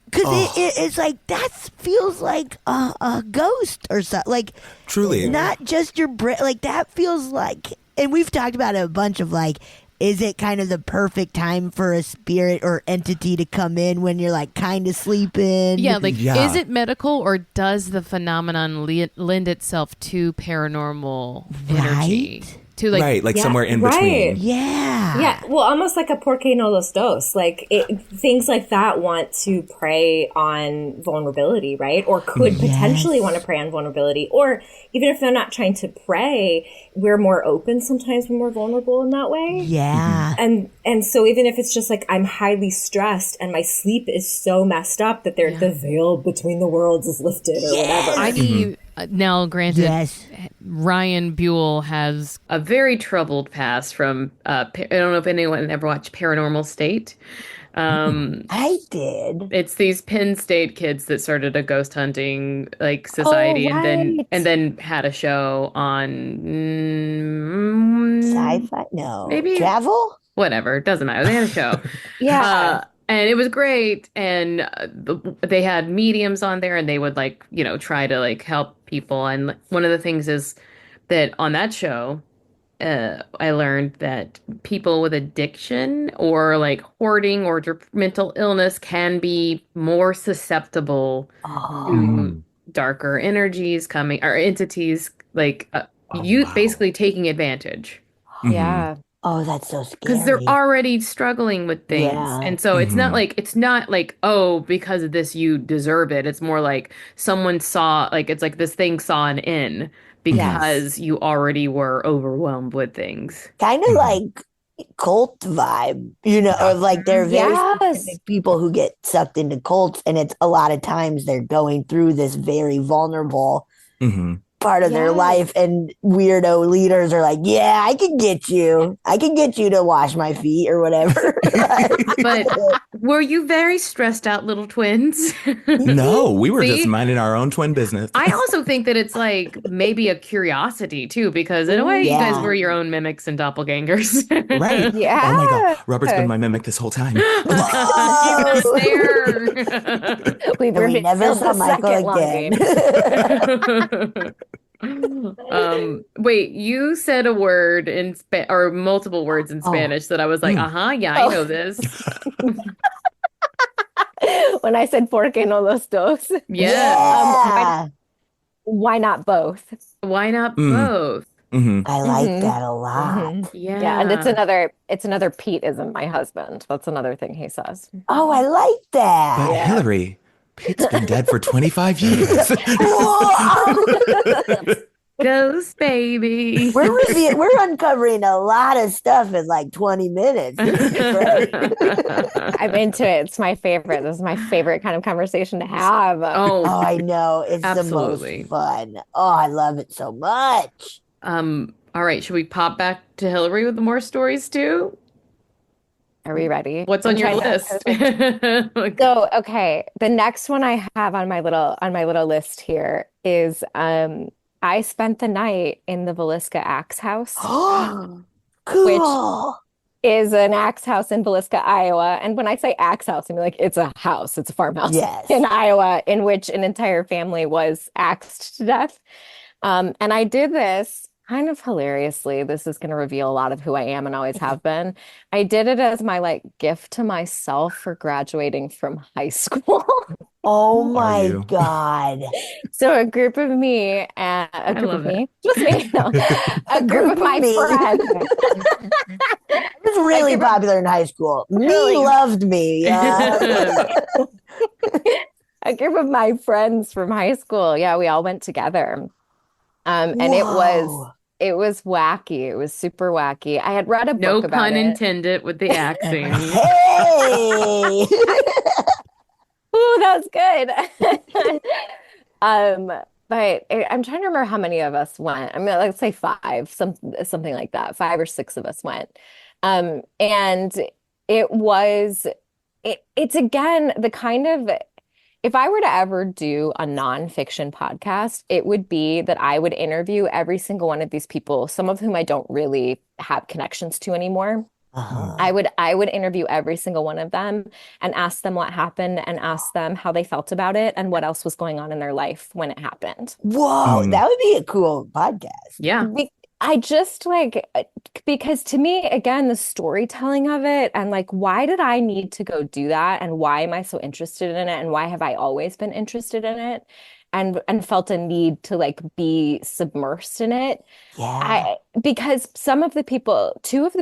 Speaker 2: because it's like that feels like a ghost or something. Like,
Speaker 4: Truly.
Speaker 2: not just your brain. Like that feels like, and we've talked about it a bunch of like, is it kind of the perfect time for a spirit or entity to come in when you're like kind of sleeping?
Speaker 3: Yeah, like
Speaker 4: Yeah.
Speaker 3: is it medical, or does the phenomenon lend itself to paranormal energy?
Speaker 2: Right.
Speaker 3: To like,
Speaker 4: Right, like
Speaker 5: Yeah,
Speaker 4: somewhere in
Speaker 5: right.
Speaker 4: between.
Speaker 2: Yeah.
Speaker 5: Yeah, well, almost like a porque no los dos. Like things like that want to prey on vulnerability, right? Or could potentially want to prey on vulnerability. Or even if they're not trying to prey, we're more open sometimes when we're vulnerable in that way.
Speaker 2: Yeah.
Speaker 5: And so even if it's just like I'm highly stressed and my sleep is so messed up that the veil between the worlds is lifted or whatever.
Speaker 3: I need now. Granted,
Speaker 2: Yes.
Speaker 3: Ryan Buell has a very troubled past from. I don't know if anyone ever watched Paranormal State.
Speaker 2: I did.
Speaker 3: It's these Penn State kids that started a ghost hunting like society,
Speaker 5: right.
Speaker 3: and then had a show on
Speaker 2: Sci-fi? No.
Speaker 3: Maybe-
Speaker 2: Travel?
Speaker 3: whatever. It doesn't matter. They had a show.
Speaker 5: Yeah.
Speaker 3: And it was great. And they had mediums on there, and they would like, try to like help people. And one of the things is that on that show, I learned that people with addiction or like hoarding or mental illness can be more susceptible to darker energies coming, or entities like you
Speaker 4: wow.
Speaker 3: basically taking advantage.
Speaker 6: Yeah.
Speaker 2: Oh, that's so
Speaker 3: Because they're
Speaker 2: scary.
Speaker 3: already struggling with things.
Speaker 2: Yeah.
Speaker 3: And so it's not like, oh, because of this you deserve it. It's more like someone saw like it's like this thing saw an in
Speaker 6: Yes.
Speaker 3: because you already were overwhelmed with things.
Speaker 2: Kind of like cult vibe, or like there are very
Speaker 6: Yes.
Speaker 2: specific people who get sucked into cults, and it's a lot of times they're going through this very vulnerable
Speaker 4: Hmm.
Speaker 2: part of their
Speaker 6: Yes.
Speaker 2: life, and weirdo leaders are like, yeah, I can get you to wash my feet or whatever.
Speaker 3: But were you very stressed out, little twins?
Speaker 4: No, we were just
Speaker 3: See?
Speaker 4: minding our own twin business.
Speaker 3: I also think that it's like maybe a curiosity too, because in a way you guys
Speaker 2: Yeah.
Speaker 3: were your own mimics and doppelgangers.
Speaker 4: Right.
Speaker 6: Yeah.
Speaker 4: Oh my God. Robert's been my mimic this whole time.
Speaker 3: He was there.
Speaker 6: We
Speaker 2: And we never
Speaker 6: revealed
Speaker 2: saw
Speaker 6: the
Speaker 2: Michael
Speaker 6: second long
Speaker 2: again.
Speaker 6: game.
Speaker 3: Wait, you said a word in or multiple words in Spanish that I was like, yeah, I know this.
Speaker 6: When I said por qué no los dos?
Speaker 3: Yeah.
Speaker 2: Yeah.
Speaker 6: Why not both?
Speaker 3: Why not both?
Speaker 4: Hmm.
Speaker 2: I like that a lot.
Speaker 3: Yeah.
Speaker 6: Yeah, and it's another Pete isn't my husband. That's another thing he says.
Speaker 2: Oh, I like
Speaker 4: But
Speaker 2: that.
Speaker 4: Hilary, Pete's been dead for 25 years.
Speaker 3: Ghost baby.
Speaker 2: We're uncovering a lot of stuff in like 20 minutes. This is great.
Speaker 6: I'm into it. It's my favorite. This is my favorite kind of conversation to have.
Speaker 2: Oh,
Speaker 3: Oh,
Speaker 2: I know. It's
Speaker 3: absolutely.
Speaker 2: the most fun. Oh, I love it so much.
Speaker 3: all right, should we pop back to Hillary with the more stories too?
Speaker 6: Are we ready?
Speaker 3: What's on
Speaker 6: I'm
Speaker 3: your
Speaker 6: trying to-
Speaker 3: list?
Speaker 6: So, okay, the next one I have on my little list here is I spent the night in the Villisca Axe House,
Speaker 2: Oh, cool.
Speaker 6: is an axe house in Villisca, Iowa. And when I say axe house, I mean like it's a house, it's a farmhouse
Speaker 2: Yes.
Speaker 6: in Iowa in which an entire family was axed to death. And I did this kind of hilariously. This is going to reveal a lot of who I am and always have been. I did it as my like gift to myself for graduating from high school.
Speaker 2: Oh
Speaker 4: Are
Speaker 2: my
Speaker 4: you?
Speaker 2: God.
Speaker 6: So a group of me, a group
Speaker 3: love
Speaker 6: of me, just me, no, a group of my
Speaker 2: me.
Speaker 6: friends.
Speaker 2: It was really popular in high school. Me
Speaker 6: Really?
Speaker 2: loved me.
Speaker 6: A group of my friends from high school. Yeah, we all went together. And
Speaker 2: Whoa.
Speaker 6: it was wacky. It was super wacky. I had read a
Speaker 3: No
Speaker 6: book about
Speaker 3: pun
Speaker 6: it.
Speaker 3: intended with the axing.
Speaker 2: Hey.
Speaker 6: Ooh, that was good. But I'm trying to remember how many of us went. I mean, let's say five, something like that. 5 or 6 of us went. And it's again the kind of, if I were to ever do a nonfiction podcast, it would be that I would interview every single one of these people, some of whom I don't really have connections to anymore.
Speaker 2: Uh-huh.
Speaker 6: I would interview every single one of them and ask them what happened and ask them how they felt about it and what else was going on in their life when it happened.
Speaker 2: Whoa, that would be a cool podcast.
Speaker 3: Yeah.
Speaker 6: I just like, because to me, again, the storytelling of it and like, why did I need to go do that? And why am I so interested in it? And why have I always been interested in it? And felt a need to like be submersed in it.
Speaker 2: Yeah.
Speaker 6: Because two of the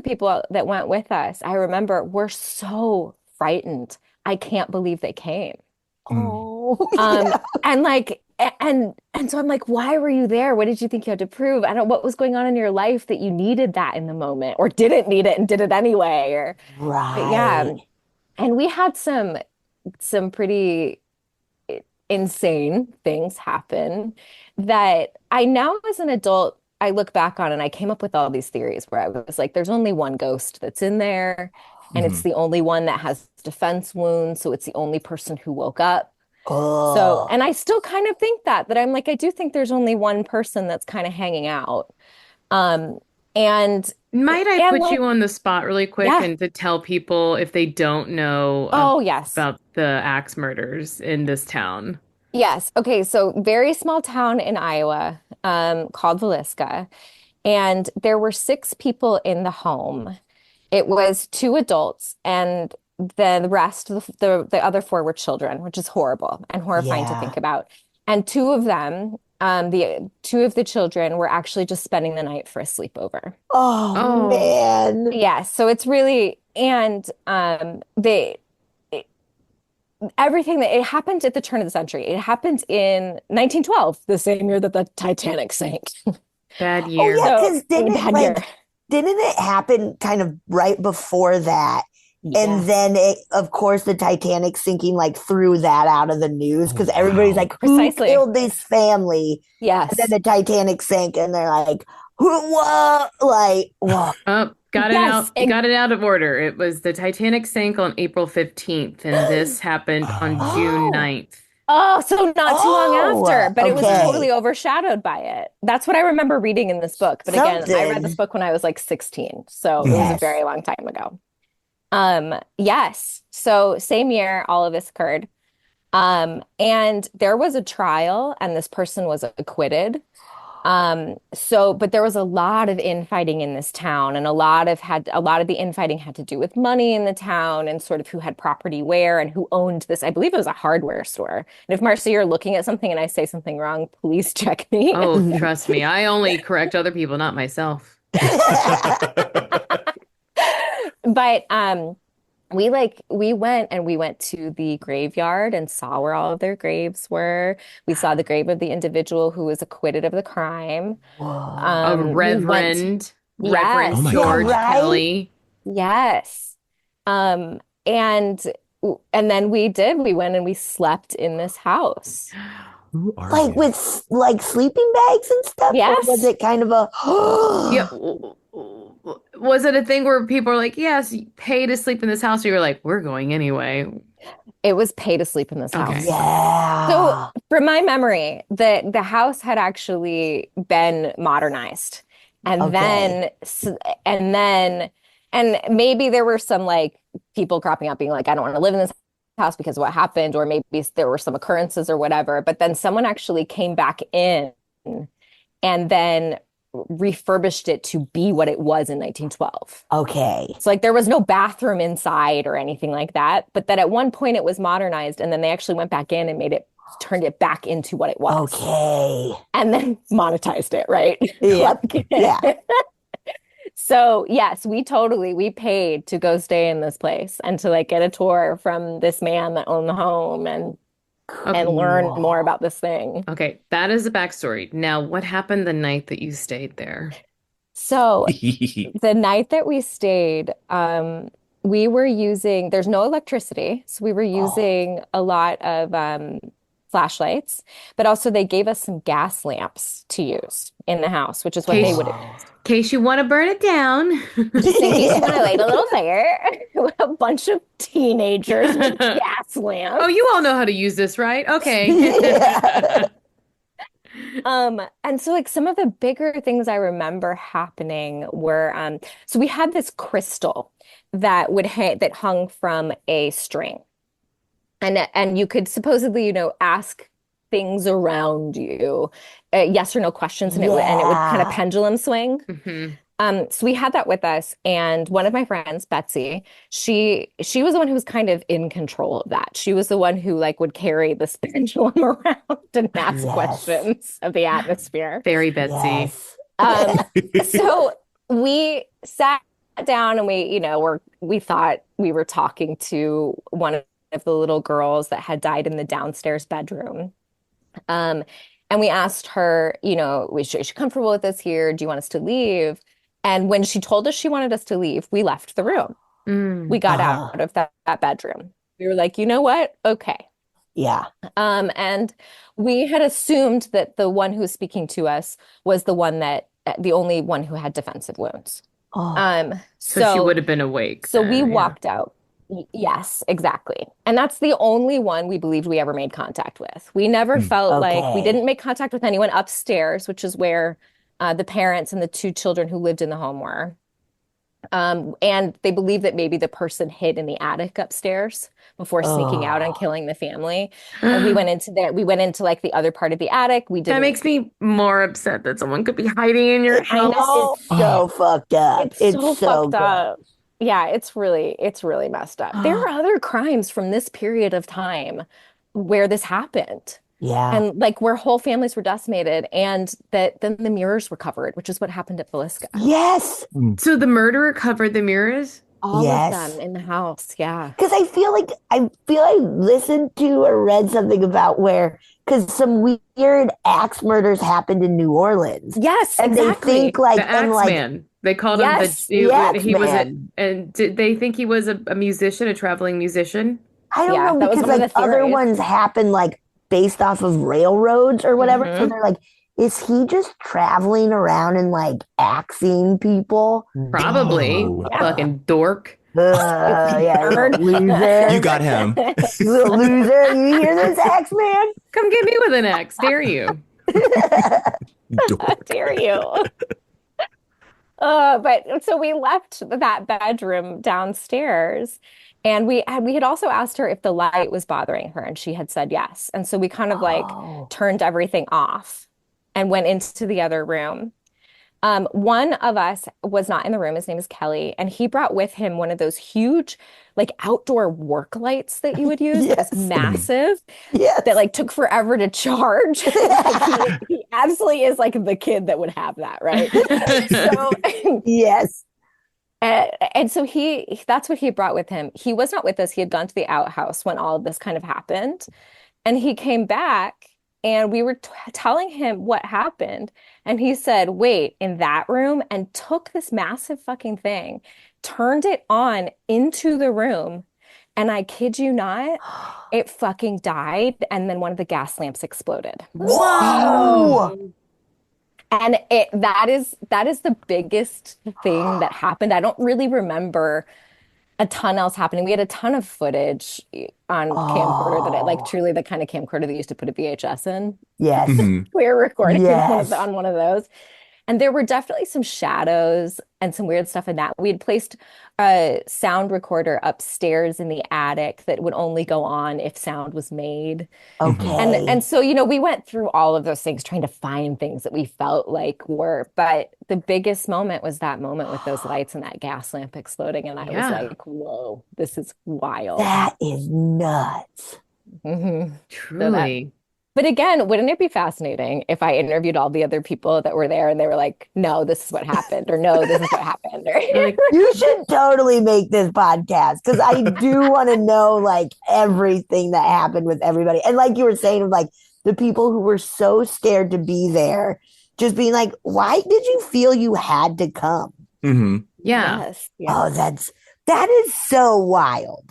Speaker 6: people that went with us, I remember were so frightened. I can't believe they came.
Speaker 2: Oh.
Speaker 6: And like, and so I'm like, why were you there? What did you think you had to prove? What was going on in your life that you needed that in the moment or didn't need it and did it anyway? Or,
Speaker 2: Right.
Speaker 6: but yeah. And we had some pretty insane things happen that I now as an adult, I look back on and I came up with all these theories where I was like, there's only one ghost that's in there and it's the only one that has defense wounds. So it's the only person who woke up.
Speaker 2: Oh.
Speaker 6: So, and I still kind of think that I'm like, I do think there's only one person that's kind of hanging out. And
Speaker 3: Might I put
Speaker 6: like,
Speaker 3: you on the spot really quick
Speaker 6: Yeah.
Speaker 3: and to tell people if they don't know
Speaker 6: oh, yes.
Speaker 3: about the axe murders in this town?
Speaker 6: Yes. Okay. So very small town in Iowa, called Villisca. And there were 6 people in the home. It was 2 adults and then the rest, the other 4 were children, which is horrible and horrifying to
Speaker 2: Yeah.
Speaker 6: think about. And 2 of them the two of the children were actually just spending the night for a sleepover.
Speaker 2: Oh,
Speaker 3: Oh.
Speaker 2: man.
Speaker 6: Yeah, so it's really, and they everything that it happened at the turn of the century. It happened in 1912, the same year that the Titanic sank.
Speaker 3: Bad
Speaker 2: Oh,
Speaker 3: year.
Speaker 2: yeah,
Speaker 6: So
Speaker 2: because didn't it,
Speaker 6: bad year.
Speaker 2: didn't it happen kind of right before that? And
Speaker 6: Yes.
Speaker 2: then, of course, the Titanic sinking like threw that out of the news because everybody's like, who
Speaker 6: Precisely.
Speaker 2: killed this family? And then
Speaker 6: Yes.
Speaker 2: the Titanic sank, and they're like, who, what? Like, whoa.
Speaker 3: Oh, got it
Speaker 6: Yes,
Speaker 3: out. Got it out of order. It was the Titanic sank on April 15th, and this happened on June 9th.
Speaker 6: Oh, so not too long after, but it was
Speaker 2: okay.
Speaker 6: totally overshadowed by it. That's what I remember reading in this book. But again, I read this
Speaker 2: Something.
Speaker 6: book when I was like 16, so it was a
Speaker 2: Yes.
Speaker 6: very long time ago. Yes. So same year, all of this occurred. And there was a trial, and this person was acquitted. But there was a lot of infighting in this town, and a lot of the infighting had to do with money in the town and sort of who had property where and who owned this. I believe it was a hardware store. And if Marcy, you're looking at something and I say something wrong, please check me.
Speaker 3: Oh, trust me. I only correct other people, not myself.
Speaker 6: But we went to the graveyard and saw where all of their graves were. We saw the grave of the individual who was acquitted of the crime.
Speaker 3: A
Speaker 6: We went-
Speaker 3: Reverend
Speaker 6: Yes.
Speaker 4: Oh my
Speaker 3: George
Speaker 2: God. Right?
Speaker 3: Kelly.
Speaker 6: Yes. Um, and then we went and we slept in this house.
Speaker 4: Who are
Speaker 2: Like
Speaker 4: you?
Speaker 2: with like sleeping bags and stuff?
Speaker 6: Yes.
Speaker 2: Or was it kind of a,
Speaker 3: Yeah. Was it a thing where people were like, yes, pay to sleep in this house? Or you were like, we're going anyway.
Speaker 6: It was pay to sleep in this
Speaker 3: Okay.
Speaker 6: house.
Speaker 2: yeah.
Speaker 6: So, from my memory, the house had actually been modernized. And
Speaker 2: Okay.
Speaker 6: and maybe there were some like people cropping up being like, I don't want to live in this house because of what happened, or maybe there were some occurrences or whatever. But then someone actually came back in and then refurbished it to be what it was in 1912.
Speaker 2: Okay.
Speaker 6: So like there was no bathroom inside or anything like that, but that at one point it was modernized, and then they actually went back in and turned it back into what it was.
Speaker 2: Okay.
Speaker 6: And then monetized it, right?
Speaker 2: Yeah. Yeah.
Speaker 6: So yes, we paid to go stay in this place and to like get a tour from this man that owned the home and learn more about this thing.
Speaker 3: Okay, that is the backstory. Now, what happened the night that you stayed there?
Speaker 6: So the night that we stayed, we were using, there's no electricity, so we were using a lot of flashlights, but also they gave us some gas lamps to use in the house, which is what they would have used.
Speaker 3: In case you want to burn it down.
Speaker 6: Just in case you want to light a little fire. A bunch of teenagers with gas lamps.
Speaker 3: Oh, you all know how to use this, right? Okay.
Speaker 6: And so like some of the bigger things I remember happening were so we had this crystal that that hung from a string. And you could supposedly, ask things around you, yes or no questions, and it would kind of pendulum swing.
Speaker 3: Mhm.
Speaker 6: So we had that with us, and one of my friends, Betsy, she was the one who was kind of in control of that. She was the one who like would carry this pendulum around and ask questions of the atmosphere.
Speaker 3: Fairy Betsy.
Speaker 2: Yes.
Speaker 6: So we sat down and we thought we were talking to one of the little girls that had died in the downstairs bedroom. And we asked her, is she comfortable with us here? Do you want us to leave? And when she told us she wanted us to leave, we left the room.
Speaker 3: Mm.
Speaker 6: We got out of that bedroom. We were like, you know what? Okay.
Speaker 2: Yeah.
Speaker 6: And we had assumed that the one who was speaking to us was the only one who had defensive wounds.
Speaker 2: Oh.
Speaker 3: So she would have been awake.
Speaker 6: So
Speaker 3: then,
Speaker 6: we
Speaker 3: yeah.
Speaker 6: walked out. Yes, exactly. And that's the only one we believed we ever made contact with. We never felt like we didn't make contact with anyone upstairs, which is where the parents and the two children who lived in the home were. And they believed that maybe the person hid in the attic upstairs before sneaking out and killing the family. And we went into there. We went into like the other part of the attic. We didn't.
Speaker 3: That makes me more upset that someone could be hiding in your
Speaker 6: I know.
Speaker 3: house.
Speaker 2: It's so fucked up.
Speaker 6: It's so fucked
Speaker 2: gross.
Speaker 6: up. Yeah, it's really messed up. There are other crimes from this period of time where this happened.
Speaker 2: Yeah.
Speaker 6: And like where whole families were decimated, and that then the mirrors were covered, which is what happened at Villisca.
Speaker 2: Yes.
Speaker 3: So the murderer covered the mirrors?
Speaker 6: All of
Speaker 2: Yes.
Speaker 6: them in the house. Yeah.
Speaker 2: Because I listened to or read something about where because some weird axe murders happened in New Orleans.
Speaker 6: Yes,
Speaker 2: And
Speaker 6: exactly.
Speaker 2: they think like
Speaker 3: The
Speaker 2: and like
Speaker 3: Axeman. They called
Speaker 6: Yes,
Speaker 3: him
Speaker 2: the
Speaker 3: he was a,
Speaker 2: Axeman.
Speaker 3: and did they think he was a musician, a traveling musician?
Speaker 2: I don't
Speaker 6: Yeah,
Speaker 2: know
Speaker 6: that was
Speaker 2: because
Speaker 6: one of
Speaker 2: like
Speaker 6: the
Speaker 2: other
Speaker 6: theories.
Speaker 2: ones happen like based off of railroads or whatever. So
Speaker 6: Mhm.
Speaker 2: they're like, is he just traveling around and like axing people?
Speaker 3: Probably.
Speaker 4: Whoa.
Speaker 3: Fucking dork.
Speaker 2: Yeah,
Speaker 6: Bird.
Speaker 2: loser.
Speaker 4: You got him.
Speaker 2: You little loser. You hear this, axe man?
Speaker 3: Come get me with an axe, dare you?
Speaker 4: Dork.
Speaker 6: Dare you? But so we left that bedroom downstairs, and we had also asked her if the light was bothering her, and she had said yes. And so we kind of like
Speaker 2: Oh.
Speaker 6: turned everything off and went into the other room. One of us was not in the room. His name is Kelly, and he brought with him one of those huge, like outdoor work lights that you would use.
Speaker 2: Yes.
Speaker 6: Massive,
Speaker 2: Yes.
Speaker 6: that like took forever to charge. Like, he absolutely is like the kid that would have that, right? So,
Speaker 2: Yes.
Speaker 6: and so that's what he brought with him. He was not with us. He had gone to the outhouse when all of this kind of happened. And he came back and we were telling him what happened. And he said, wait, in that room, and took this massive fucking thing, turned it on into the room. And I kid you not, it fucking died. And then one of the gas lamps exploded.
Speaker 2: Whoa.
Speaker 6: And that is the biggest thing that happened. I don't really remember a ton else happening. We had a ton of footage on camcorder that like truly the kind of camcorder that used to put a VHS in.
Speaker 2: Yes.
Speaker 4: Mhm.
Speaker 6: We were recording
Speaker 2: Yes.
Speaker 6: on one of those. And there were definitely some shadows and some weird stuff in that. We had placed a sound recorder upstairs in the attic that would only go on if sound was made.
Speaker 2: Okay.
Speaker 6: And so, you know, we went through all of those things trying to find things that we felt like were, but the biggest moment was that moment with those lights and that gas lamp exploding. And I was like, whoa, this is wild.
Speaker 2: That is nuts.
Speaker 6: Mhm.
Speaker 3: Truly.
Speaker 6: But again, wouldn't it be fascinating if I interviewed all the other people that were there and they were like, no, this is what happened, or no, this is what happened. Or
Speaker 2: You should totally make this podcast because I do want to know like everything that happened with everybody. And like you were saying, like the people who were so scared to be there, just being like, why did you feel you had to come?
Speaker 4: Hmm.
Speaker 3: Yeah.
Speaker 6: Yes.
Speaker 2: Oh, that is so wild.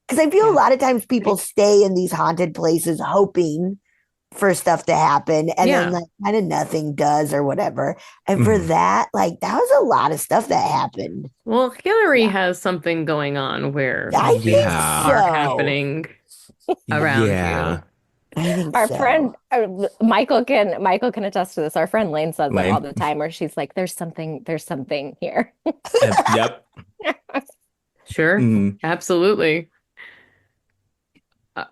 Speaker 2: Because I feel a lot of times people stay in these haunted places hoping for stuff to happen and then like kind of nothing does or whatever. And for that, like that was a lot of stuff that happened.
Speaker 3: Well, Hilary has something going on where
Speaker 2: I think
Speaker 4: Yeah.
Speaker 2: so.
Speaker 3: are happening around
Speaker 4: Yeah.
Speaker 3: you.
Speaker 2: I think
Speaker 6: Our
Speaker 2: so.
Speaker 6: friend Michael can attest to this. Our friend Lane says that
Speaker 4: Lane.
Speaker 6: all the time, where she's like, there's something here.
Speaker 4: Yep.
Speaker 3: Sure.
Speaker 4: Mhm.
Speaker 3: Absolutely.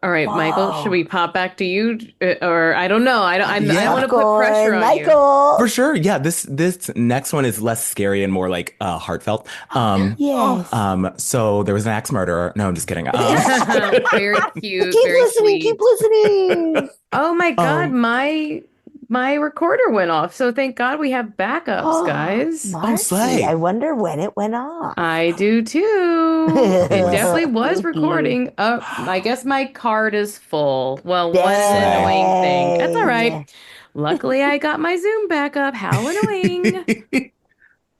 Speaker 3: All right, Michael,
Speaker 2: Whoa.
Speaker 3: should we pop back to you? Or I don't know. I don't
Speaker 4: Yeah.
Speaker 3: want to put pressure on you.
Speaker 2: Michael.
Speaker 4: For sure. Yeah. This next one is less scary and more like heartfelt.
Speaker 2: Yes.
Speaker 4: So there was an axe murderer. No, I'm just kidding.
Speaker 3: Very cute,
Speaker 2: Keep
Speaker 3: very
Speaker 2: listening.
Speaker 3: sweet.
Speaker 2: Keep listening.
Speaker 3: Oh my God,
Speaker 4: Um,
Speaker 3: my recorder went off. So thank God we have backups, guys.
Speaker 2: Marcy,
Speaker 4: slay.
Speaker 2: I wonder when it went off.
Speaker 3: I do too. It definitely was
Speaker 2: Spooky.
Speaker 3: recording. I guess my card is full. Well, what
Speaker 2: Dang.
Speaker 3: an annoying thing. That's all right. Luckily, I got my Zoom back up. How annoying.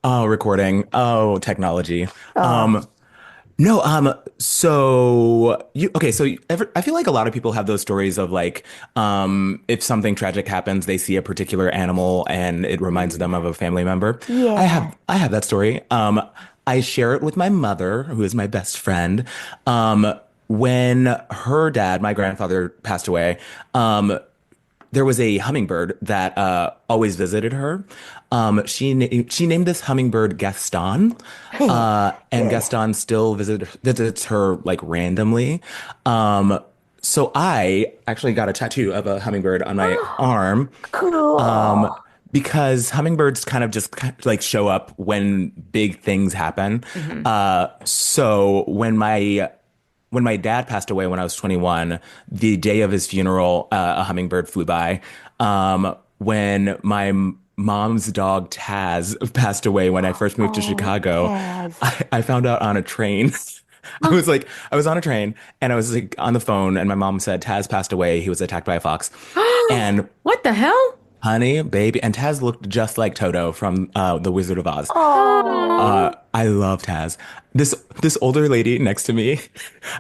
Speaker 4: Oh, recording. Oh, technology.
Speaker 2: Oh.
Speaker 4: No, so I feel like a lot of people have those stories of like, if something tragic happens, they see a particular animal and it reminds them of a family member.
Speaker 2: Yeah.
Speaker 4: I have that story. I share it with my mother, who is my best friend. When her dad, my grandfather, passed away, there was a hummingbird that always visited her. She named this hummingbird Gaston, and Gaston still visits her like randomly. So I actually got a tattoo of a hummingbird on my arm.
Speaker 2: Cool.
Speaker 4: Because hummingbirds kind of just like show up when big things happen. So when when my dad passed away when I was 21, the day of his funeral, a hummingbird flew by. When my mom's dog Taz passed away when I first moved to Chicago,
Speaker 2: Taz.
Speaker 4: I found out on a train. I was on a train and I was like on the phone and my mom said Taz passed away. He was attacked by a fox. And
Speaker 3: What the hell?
Speaker 4: honey, baby, and Taz looked just like Toto from The Wizard of Oz. I love Taz. This older lady next to me,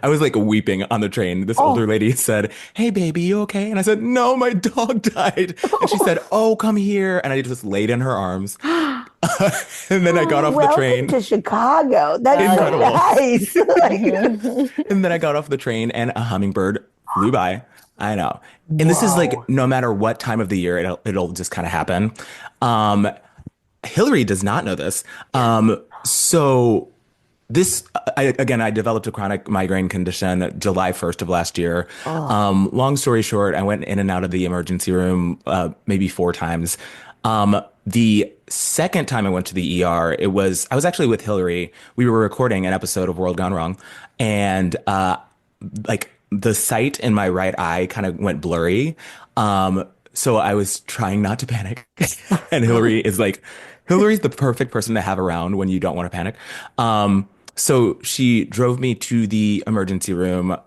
Speaker 4: I was like weeping on the train. This older lady said, "Hey, baby, you okay?" And I said, "No, my dog died." And she said, "Oh, come here." And I just laid in her arms. And then I got off the
Speaker 2: Welcome
Speaker 4: train.
Speaker 2: to Chicago. That's
Speaker 4: Incredible.
Speaker 2: so nice.
Speaker 4: And then I got off the train and a hummingbird flew by. I know. And this is like no matter what time of the year, it'll just kind of happen. Hilary does not know this. So this, I developed a chronic migraine condition July 1st of last year. Long story short, I went in and out of the emergency room maybe 4 times. The second time I went to the ER, I was actually with Hilary. We were recording an episode of World Gone Wrong, and like the sight in my right eye kind of went blurry. So I was trying not to panic. And Hilary's the perfect person to have around when you don't want to panic. So she drove me to the emergency room.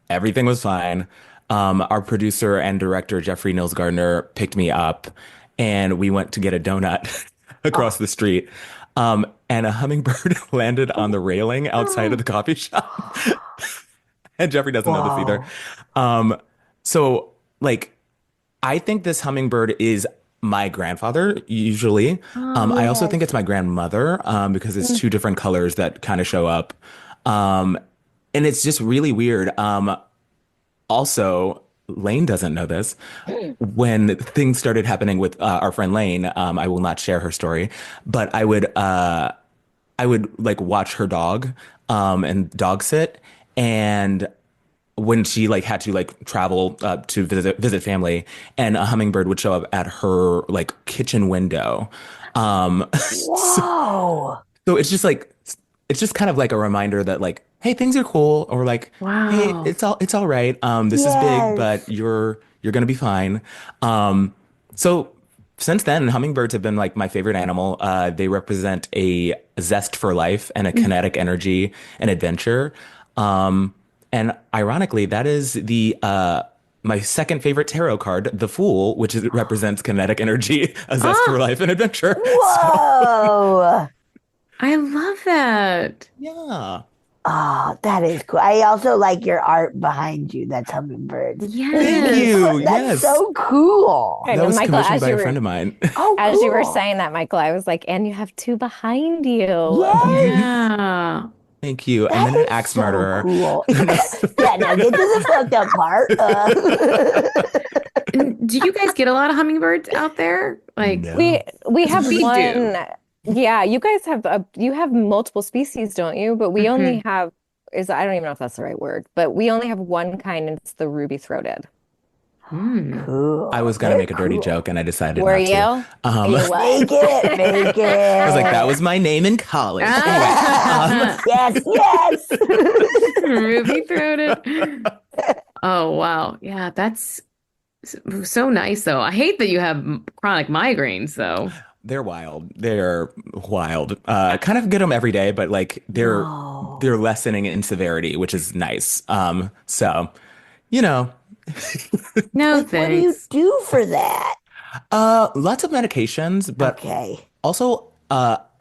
Speaker 4: Everything was fine. Our producer and director, Jeffrey Nils Gardner, picked me up and we went to get a donut across the street. And a hummingbird landed on the railing outside of the coffee shop. And Jeffrey doesn't know this either. So like, I think this hummingbird is my grandfather, usually. I also think it's my grandmother, because it's 2 different colors that kind of show up. And it's just really weird. Also, Lane doesn't know this. When things started happening with our friend Lane, I will not share her story, but I would like watch her dog and dog sit. And when she like had to like travel to visit family, and a hummingbird would show up at her like kitchen window.
Speaker 2: Whoa.
Speaker 4: So it's just kind of like a reminder that like, hey, things are cool, or like, hey, it's all right. This is big, but you're gonna be fine. So since then, hummingbirds have been like my favorite animal. They represent a zest for life and a kinetic energy and adventure. And ironically, that is my second favorite tarot card, the Fool, which represents kinetic energy, a zest for life and adventure.
Speaker 2: Whoa.
Speaker 3: I love that.
Speaker 4: Yeah.
Speaker 2: Oh, that is cool. I also like your art behind you. That's hummingbirds.
Speaker 3: Yes.
Speaker 4: Thank you.
Speaker 2: That's
Speaker 4: Yes.
Speaker 2: so cool.
Speaker 6: I
Speaker 4: That
Speaker 6: know,
Speaker 4: was
Speaker 6: Michael,
Speaker 4: commissioned
Speaker 6: as
Speaker 4: by
Speaker 6: you
Speaker 4: a
Speaker 6: were
Speaker 4: friend of mine.
Speaker 2: Oh,
Speaker 6: as you were
Speaker 2: cool.
Speaker 6: saying that, Michael, I was like, and you have 2 behind you.
Speaker 3: Yeah.
Speaker 4: Thank you.
Speaker 2: That
Speaker 4: And then an
Speaker 2: is
Speaker 4: axe
Speaker 2: so
Speaker 4: murderer.
Speaker 2: cool. Yeah, now get to the fucked up part.
Speaker 3: And do you guys get a lot of hummingbirds out there? Like,
Speaker 4: No.
Speaker 6: We have
Speaker 3: We do.
Speaker 6: one. Yeah, you guys have you have multiple species, don't you? But we only have I don't even know if that's the right word, but we only have one kind, and it's the ruby-throated.
Speaker 2: Cool.
Speaker 4: I was gonna
Speaker 2: They're
Speaker 4: make a dirty
Speaker 2: cool.
Speaker 4: joke and I decided
Speaker 6: Were
Speaker 4: not
Speaker 6: you?
Speaker 4: to.
Speaker 6: You what?
Speaker 2: Make it, make it.
Speaker 4: I was like, that was my name in college.
Speaker 2: Yes, yes.
Speaker 3: ruby throated. Oh, wow. Yeah, that's so nice, though. I hate that you have chronic migraines, though.
Speaker 4: They're wild. They're wild. Kind of get them every day, but like they're lessening in severity, which is nice. So, you know,
Speaker 3: No,
Speaker 2: What do you
Speaker 3: thanks.
Speaker 2: do for that?
Speaker 4: lots of medications, but
Speaker 2: Okay.
Speaker 4: also,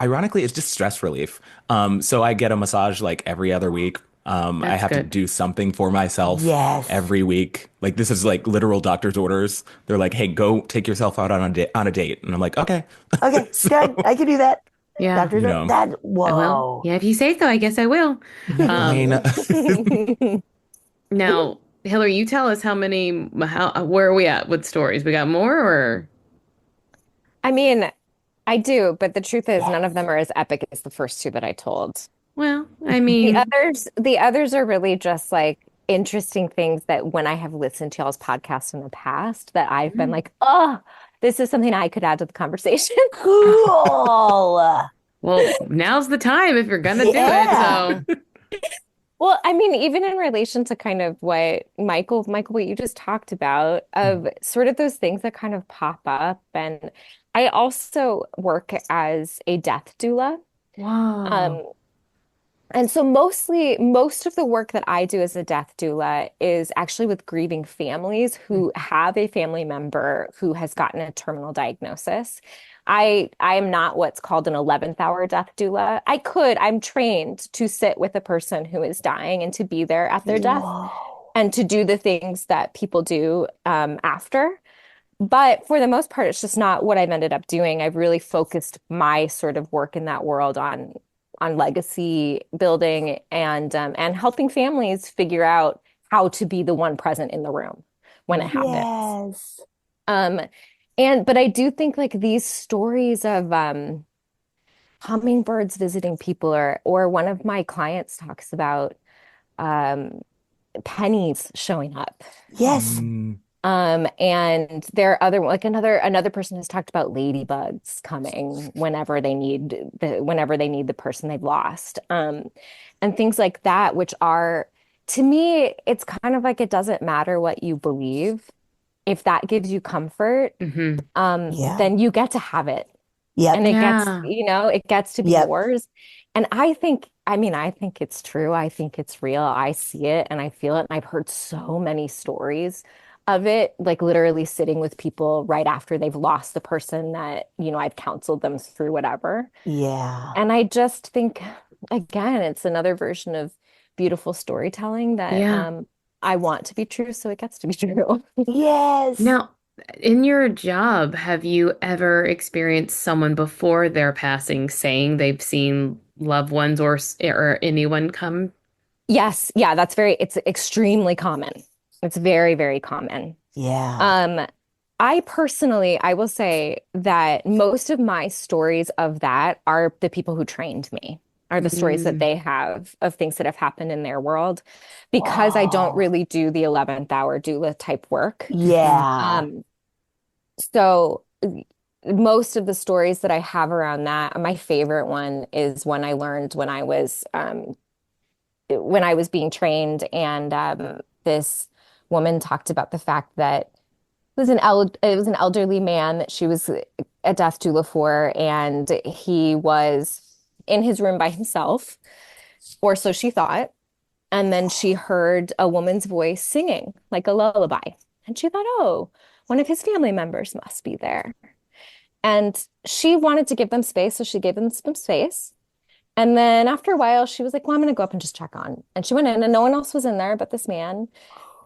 Speaker 4: ironically, it's just stress relief. So I get a massage like every other week. I
Speaker 3: That's
Speaker 4: have to
Speaker 3: good.
Speaker 4: do something for myself
Speaker 2: Yes.
Speaker 4: every week. Like this is like literal doctor's orders. They're like, "Hey, go take yourself out on a date," and I'm like, "Okay."
Speaker 2: Okay, done. I can do that.
Speaker 3: Yeah.
Speaker 2: Doctor,
Speaker 4: You know.
Speaker 2: that,
Speaker 3: I
Speaker 2: whoa.
Speaker 3: will. Yeah, if you say so, I guess I will.
Speaker 4: Fine.
Speaker 3: Now, Hillary, you tell us where are we at with stories? We got more or?
Speaker 6: I mean, I do, but the truth is none of them are as epic as the first 2 that I told.
Speaker 3: Well, I mean,
Speaker 6: The others are really just like interesting things that when I have listened to y'all's podcast in the past that I've been like, oh, this is something I could add to the conversation.
Speaker 2: Cool.
Speaker 3: well, now's the time if you're gonna do
Speaker 2: Yeah.
Speaker 3: it. So,
Speaker 6: Well, I mean, even in relation to kind of what what you just talked about, of sort of those things that kind of pop up. And I also work as a death doula.
Speaker 3: Wow.
Speaker 6: Um, and so most of the work that I do as a death doula is actually with grieving families who have a family member who has gotten a terminal diagnosis. I am not what's called an 11th hour death doula. I'm trained to sit with a person who is dying and to be there at their death
Speaker 2: Whoa.
Speaker 6: and to do the things that people do after. But for the most part, it's just not what I've ended up doing. I've really focused my sort of work in that world on legacy building and helping families figure out how to be the one present in the room when it happens.
Speaker 2: Yes.
Speaker 6: Um, but I do think like these stories of hummingbirds visiting people, or one of my clients talks about um, pennies showing up.
Speaker 2: Yes.
Speaker 6: And there are other like another person has talked about ladybugs coming whenever they need the person they've lost. And things like that, which are to me, it's kind of like it doesn't matter what you believe. If that gives you comfort,
Speaker 3: Hmm.
Speaker 2: Yeah.
Speaker 6: then you get to have it.
Speaker 2: Yep.
Speaker 6: And
Speaker 3: Yeah.
Speaker 6: it gets to be
Speaker 2: Yep.
Speaker 6: yours. And I think it's true. I think it's real. I see it and I feel it. And I've heard so many stories of it, like literally sitting with people right after they've lost the person that, I've counseled them through whatever.
Speaker 2: Yeah.
Speaker 6: And I just think, again, it's another version of beautiful storytelling that
Speaker 3: Yeah.
Speaker 6: I want to be true, so it gets to be true.
Speaker 2: Yes.
Speaker 3: Now, in your job, have you ever experienced someone before their passing saying they've seen loved ones or anyone come?
Speaker 6: Yes, yeah, it's extremely common. It's very, very common.
Speaker 2: Yeah.
Speaker 6: Um, I will say that most of my stories of that are the people who trained me, are the stories that
Speaker 3: Mm.
Speaker 6: they have of things that have happened in their world, because I don't
Speaker 2: Oh.
Speaker 6: really do the 11th hour doula type work.
Speaker 3: Mhm.
Speaker 2: Yeah.
Speaker 6: Um, so most of the stories that I have around that, my favorite one is one I learned when I was being trained, and this woman talked about the fact that it was an elderly man that she was a death doula for, and he was in his room by himself, or so she thought. And then she heard a woman's voice singing like a lullaby, and she thought, "Oh, one of his family members must be there." And she wanted to give them space, so she gave them some space. And then after a while, she was like, "Well, I'm going to go up and just check on." And she went in, and no one else was in there but this man.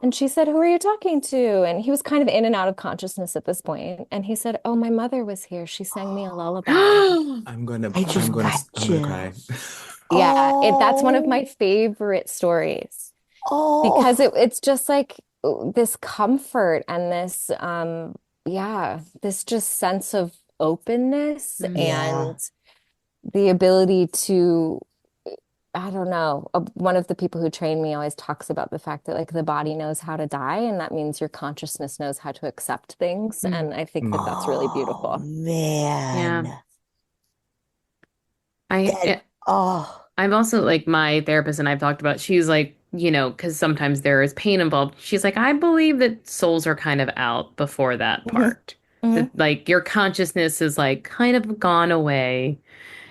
Speaker 6: And she said, "Who are you talking to?" And he was kind of in and out of consciousness at this point. And he said, "Oh, my mother was here. She sang me a lullaby."
Speaker 2: I just got
Speaker 4: I'm gonna cry.
Speaker 2: chills.
Speaker 6: Yeah, that's one of
Speaker 2: Oh.
Speaker 6: my favorite stories, because
Speaker 2: Oh.
Speaker 6: it's just like this comfort and this just sense of openness
Speaker 3: Mm.
Speaker 2: Yeah.
Speaker 6: and the ability to, I don't know. One of the people who trained me always talks about the fact that like the body knows how to die, and that means your consciousness knows how to accept things.
Speaker 3: Mm.
Speaker 6: And I think that
Speaker 4: Mm.
Speaker 6: that's really
Speaker 2: Oh
Speaker 6: beautiful.
Speaker 3: Yeah.
Speaker 2: man.
Speaker 3: I
Speaker 2: That oh
Speaker 3: I'm also like my therapist and I've talked about, she's like, because sometimes there is pain involved. She's like, I believe that souls are kind of out before that
Speaker 6: Hmm.
Speaker 3: part.
Speaker 6: Hmm.
Speaker 3: That like your consciousness is like kind of gone away.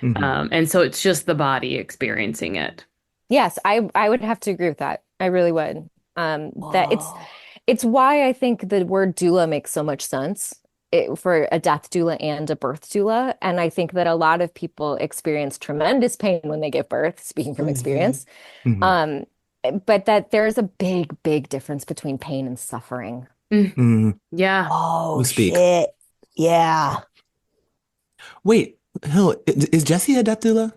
Speaker 4: Mhm.
Speaker 3: And so it's just the body experiencing it.
Speaker 6: Yes, I would have to agree with that. I really would. That
Speaker 2: oh
Speaker 6: it's why I think the word doula makes so much sense, for a death doula and a birth doula. And I think that a lot of people experience tremendous pain when they give birth, speaking from
Speaker 2: mhm.
Speaker 6: experience.
Speaker 4: Mhm.
Speaker 6: Um, but that there's a big, big difference between pain and suffering.
Speaker 3: Mm.
Speaker 4: Mm.
Speaker 3: Yeah.
Speaker 2: Oh
Speaker 4: We speak.
Speaker 2: shit. Yeah.
Speaker 4: Wait, Hill, is Jessie a death doula?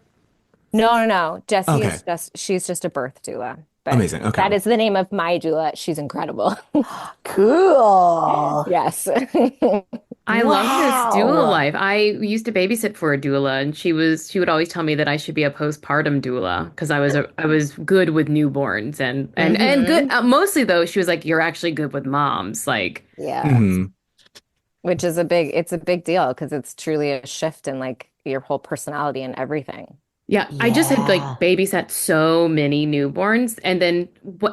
Speaker 6: No, no, no.
Speaker 4: Okay,
Speaker 6: She's just a birth doula. But
Speaker 4: amazing. Okay.
Speaker 6: that is the name of my doula. She's incredible.
Speaker 2: Cool.
Speaker 6: Yes.
Speaker 3: I love this doula
Speaker 2: Wow.
Speaker 3: life. I used to babysit for a doula and she would always tell me that I should be a postpartum doula because I was good with newborns and good
Speaker 6: Hmm.
Speaker 3: mostly though she was like you're actually good with moms like
Speaker 6: Yeah.
Speaker 4: Hmm.
Speaker 6: Which is it's a big deal because it's truly a shift in like your whole personality and everything.
Speaker 3: Yeah, I just had like babysat so many newborns, and then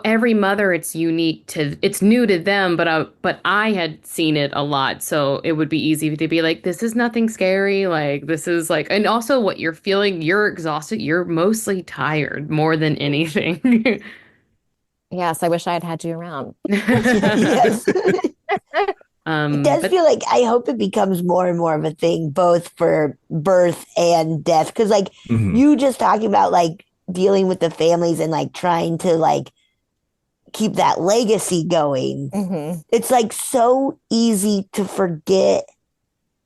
Speaker 3: every mother, it's unique to, it's new to them, but I had seen it a lot, so it would be easy to be like, this is nothing scary, like this is like, and also what you're feeling, you're exhausted, you're mostly tired more than anything.
Speaker 6: Yes, I wish I had had you around.
Speaker 2: Yes. It does
Speaker 3: But
Speaker 2: feel like I hope it becomes more and more of a thing, both for birth and death. Because, like,
Speaker 4: Mhm.
Speaker 2: you just talking about like dealing with the families and like trying to like keep that legacy going.
Speaker 6: Hmm.
Speaker 2: It's like so easy to forget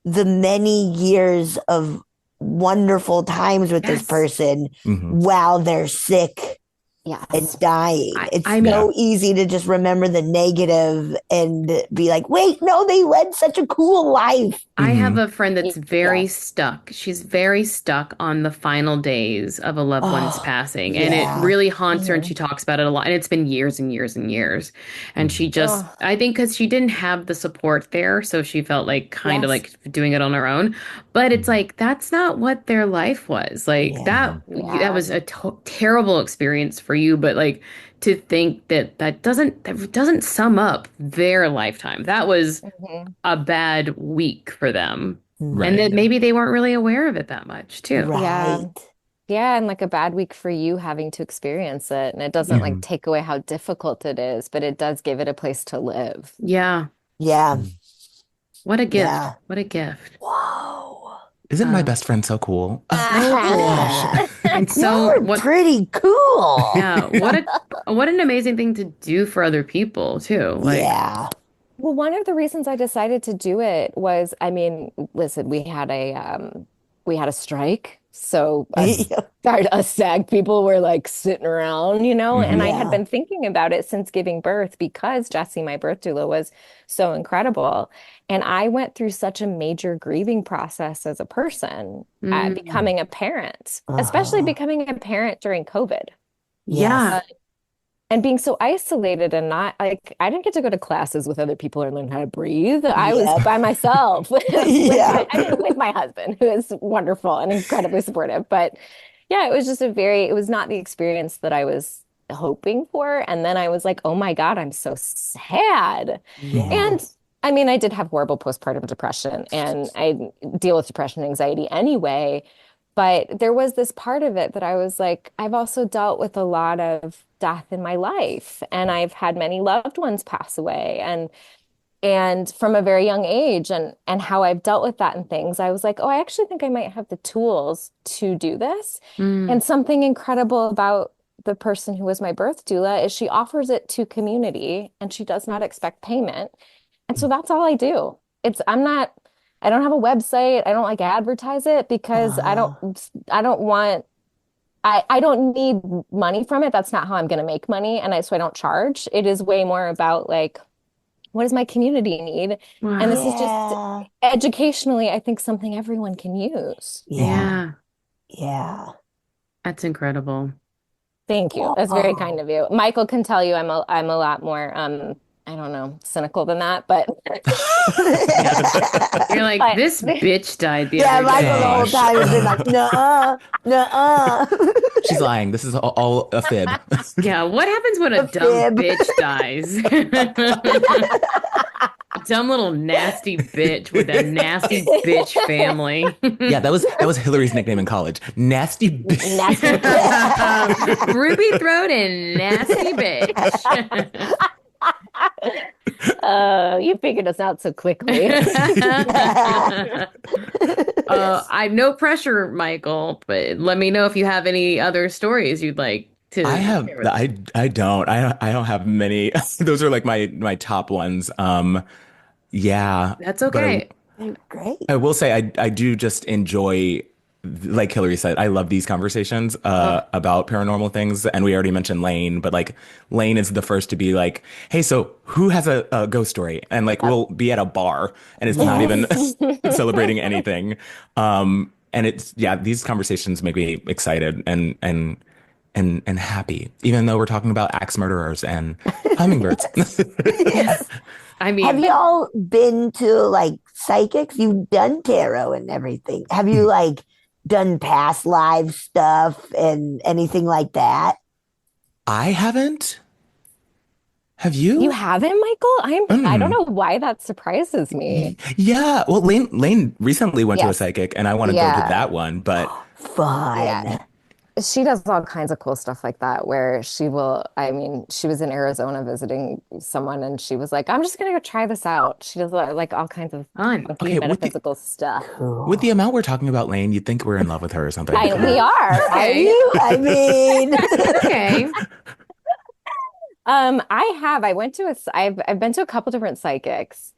Speaker 2: the many years of wonderful times with this
Speaker 3: yes,
Speaker 2: person
Speaker 4: Mhm.
Speaker 2: while they're sick and
Speaker 6: Yes.
Speaker 2: dying. It's
Speaker 3: I mean,
Speaker 2: so easy to just remember the negative and be like, wait, no, they led such a cool life.
Speaker 3: I have
Speaker 4: Mhm.
Speaker 3: a friend that's very
Speaker 6: Yes.
Speaker 3: stuck. She's very stuck on the final days of a loved one's
Speaker 2: Oh,
Speaker 3: passing. And it
Speaker 2: yeah.
Speaker 3: really haunts her, and she
Speaker 6: Mhm.
Speaker 3: talks about it a lot. And it's been years and years and years. And she
Speaker 4: Mhm.
Speaker 3: just,
Speaker 6: Oh,
Speaker 3: I think because she didn't have the support there, so she felt like kind of
Speaker 6: yes.
Speaker 3: like doing it on her own. But it's
Speaker 4: Mhm.
Speaker 3: like, that's not what their life was. Like
Speaker 2: Yeah.
Speaker 3: that
Speaker 6: Yeah.
Speaker 3: was a terrible experience for you. But like, to think that that doesn't sum up their lifetime. That was
Speaker 6: Hmm.
Speaker 3: a bad week for them. And
Speaker 4: Right.
Speaker 3: then maybe they weren't really aware of it that much, too.
Speaker 6: Yeah.
Speaker 2: Right.
Speaker 6: Yeah, and like a bad week for you having to experience it. And it doesn't like
Speaker 4: Mhm.
Speaker 6: take away how difficult it is, but it does give it a place to live.
Speaker 3: Yeah.
Speaker 2: Yeah.
Speaker 4: Mhm.
Speaker 3: What a gift.
Speaker 2: Yeah.
Speaker 3: What a gift.
Speaker 2: Whoa.
Speaker 4: Isn't my
Speaker 3: Um,
Speaker 4: best friend so cool?
Speaker 3: so cool.
Speaker 2: Yeah.
Speaker 3: And
Speaker 2: Y'all
Speaker 3: so
Speaker 2: are
Speaker 3: what
Speaker 2: pretty cool.
Speaker 3: yeah, what an amazing thing to do for other people too. Like,
Speaker 2: Yeah.
Speaker 6: Well, one of the reasons I decided to do it was, I mean, listen, we had a strike. So
Speaker 4: Mhm.
Speaker 6: us SAG people were like sitting around, and
Speaker 4: Mhm.
Speaker 6: I had
Speaker 2: Yeah.
Speaker 6: been thinking about it since giving birth because Jessie, my birth doula, was so incredible. And I went through such a major grieving process as a person at
Speaker 3: mm,
Speaker 6: becoming a parent, especially
Speaker 2: Uh-huh.
Speaker 6: becoming a parent during COVID.
Speaker 3: yeah.
Speaker 2: Yes.
Speaker 6: And being so isolated and not like I didn't get to go to classes with other people or learn how to breathe. I was
Speaker 2: Yep.
Speaker 6: by myself with
Speaker 2: Yeah.
Speaker 6: with my husband, who is wonderful and incredibly supportive. But yeah, it was not the experience that I was hoping for. And then I was like, oh my God, I'm so sad.
Speaker 4: Mhm.
Speaker 2: Yeah.
Speaker 6: And I mean, I did have horrible postpartum depression and I deal with depression and anxiety anyway. But there was this part of it that I was like, I've also dealt with a lot of death in my life, and I've had many loved ones pass away, and from a very young age, and how I've dealt with that and things. I was like, oh, I actually think I might have the tools to do this.
Speaker 3: Mm,
Speaker 6: And something incredible about the person who was my birth doula is she offers it to community and she does not expect payment. And so that's all I do. I don't have a website. I don't like advertise it because
Speaker 2: Uh-huh.
Speaker 6: I don't want, I don't need money from it. That's not how I'm going to make money. So I don't charge. It is way more about like, what does my community need? And this
Speaker 3: wow.
Speaker 6: is just
Speaker 2: Yeah.
Speaker 6: educationally, I think something everyone can use.
Speaker 2: Yeah.
Speaker 3: Yeah.
Speaker 2: Yeah.
Speaker 3: That's incredible.
Speaker 6: Thank you. That's very kind
Speaker 2: Whoa.
Speaker 6: of you. Michael can tell you I'm a lot more I don't know, cynical than that, but
Speaker 3: You're like,
Speaker 6: but
Speaker 3: this bitch died the
Speaker 2: Yeah,
Speaker 3: other
Speaker 2: Michael the whole
Speaker 3: day.
Speaker 4: Gosh.
Speaker 2: time has been like, nuh-uh, nuh-uh.
Speaker 4: She's lying. This is all a fib.
Speaker 3: Yeah, what happens when a
Speaker 2: A
Speaker 3: dumb
Speaker 2: fib.
Speaker 3: bitch dies? Dumb little nasty bitch with a nasty bitch family.
Speaker 4: Yeah, that was Hillary's nickname in college. Nasty bitch.
Speaker 6: nasty bitch.
Speaker 3: Ruby throat and nasty bitch.
Speaker 6: You figured us out so quickly.
Speaker 3: I no pressure, Michael, but let me know if you have any other stories you'd like to
Speaker 4: I have
Speaker 3: share with us.
Speaker 4: I don't have many. Those are like my top ones. Yeah,
Speaker 3: That's
Speaker 4: but
Speaker 3: okay.
Speaker 2: Great.
Speaker 4: I will say I do just enjoy, like Hillary said, I love these conversations
Speaker 3: Oh,
Speaker 4: about paranormal things. And we already mentioned Lane, but like Lane is the first to be like, hey, so who has a ghost story? And like we'll be at a bar and it's not even
Speaker 2: Yes.
Speaker 4: celebrating anything. And it's yeah, these conversations make me excited and happy, even though we're talking about axe murderers and hummingbirds.
Speaker 3: yes. I
Speaker 2: Have
Speaker 3: mean,
Speaker 2: y'all been to like psychics? You've done tarot and everything. Have you like done past live stuff and anything like that?
Speaker 4: I haven't. Have you?
Speaker 6: You haven't, Michael? I don't know why that surprises me.
Speaker 4: Yeah. Well, Lane recently went to a
Speaker 6: Yes.
Speaker 4: psychic, and I want to go to that one, but
Speaker 2: Fun.
Speaker 6: Yeah. She does all kinds of cool stuff like that where she was in Arizona visiting someone and she was like, I'm just gonna go try this out. She does like all kinds of
Speaker 3: Fun.
Speaker 6: funky
Speaker 4: Okay,
Speaker 6: metaphysical stuff.
Speaker 4: with the amount we're talking about Lane, you'd think we're in love with her or something.
Speaker 6: We are.
Speaker 2: Are you? I mean,
Speaker 3: Okay.
Speaker 6: I've been to a couple different psychics.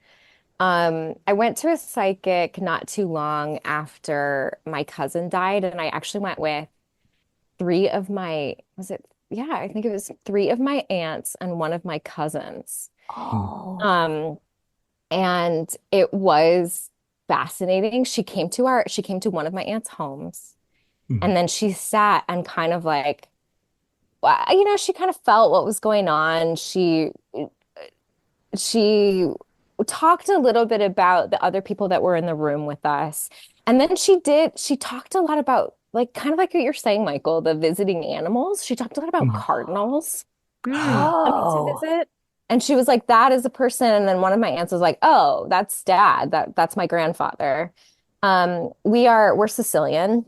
Speaker 6: I went to a psychic not too long after my cousin died, and I actually went with I think it was three of my aunts and one of my cousins.
Speaker 2: oh,
Speaker 6: And it was fascinating. She came to one of my aunt's homes, and then she sat and kind of like, she kind of felt what was going on. She talked a little bit about the other people that were in the room with us. And then she talked a lot about like kind of like what you're saying, Michael, the visiting animals. She talked a lot about cardinals coming to visit. And she was like, that is a person. And then one of my aunts was like, oh, that's dad. That's my grandfather. We're Sicilian.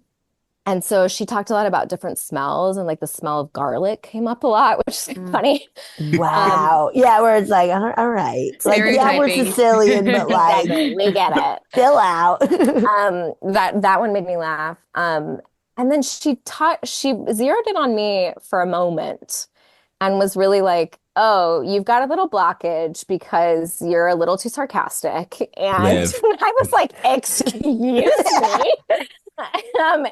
Speaker 6: And so she talked a lot about different smells, and like the smell of garlic came up a lot, which is funny.
Speaker 2: wow. Yeah, where it's like, all right. Like, yeah, we're
Speaker 3: Stereotyping.
Speaker 2: Sicilian, but like,
Speaker 6: Exactly. We get it.
Speaker 2: chill out.
Speaker 6: That one made me laugh. And then she zeroed in on me for a moment and was really like, oh, you've got a little blockage because you're a little too sarcastic. And
Speaker 4: Liv.
Speaker 6: I was like, excuse me.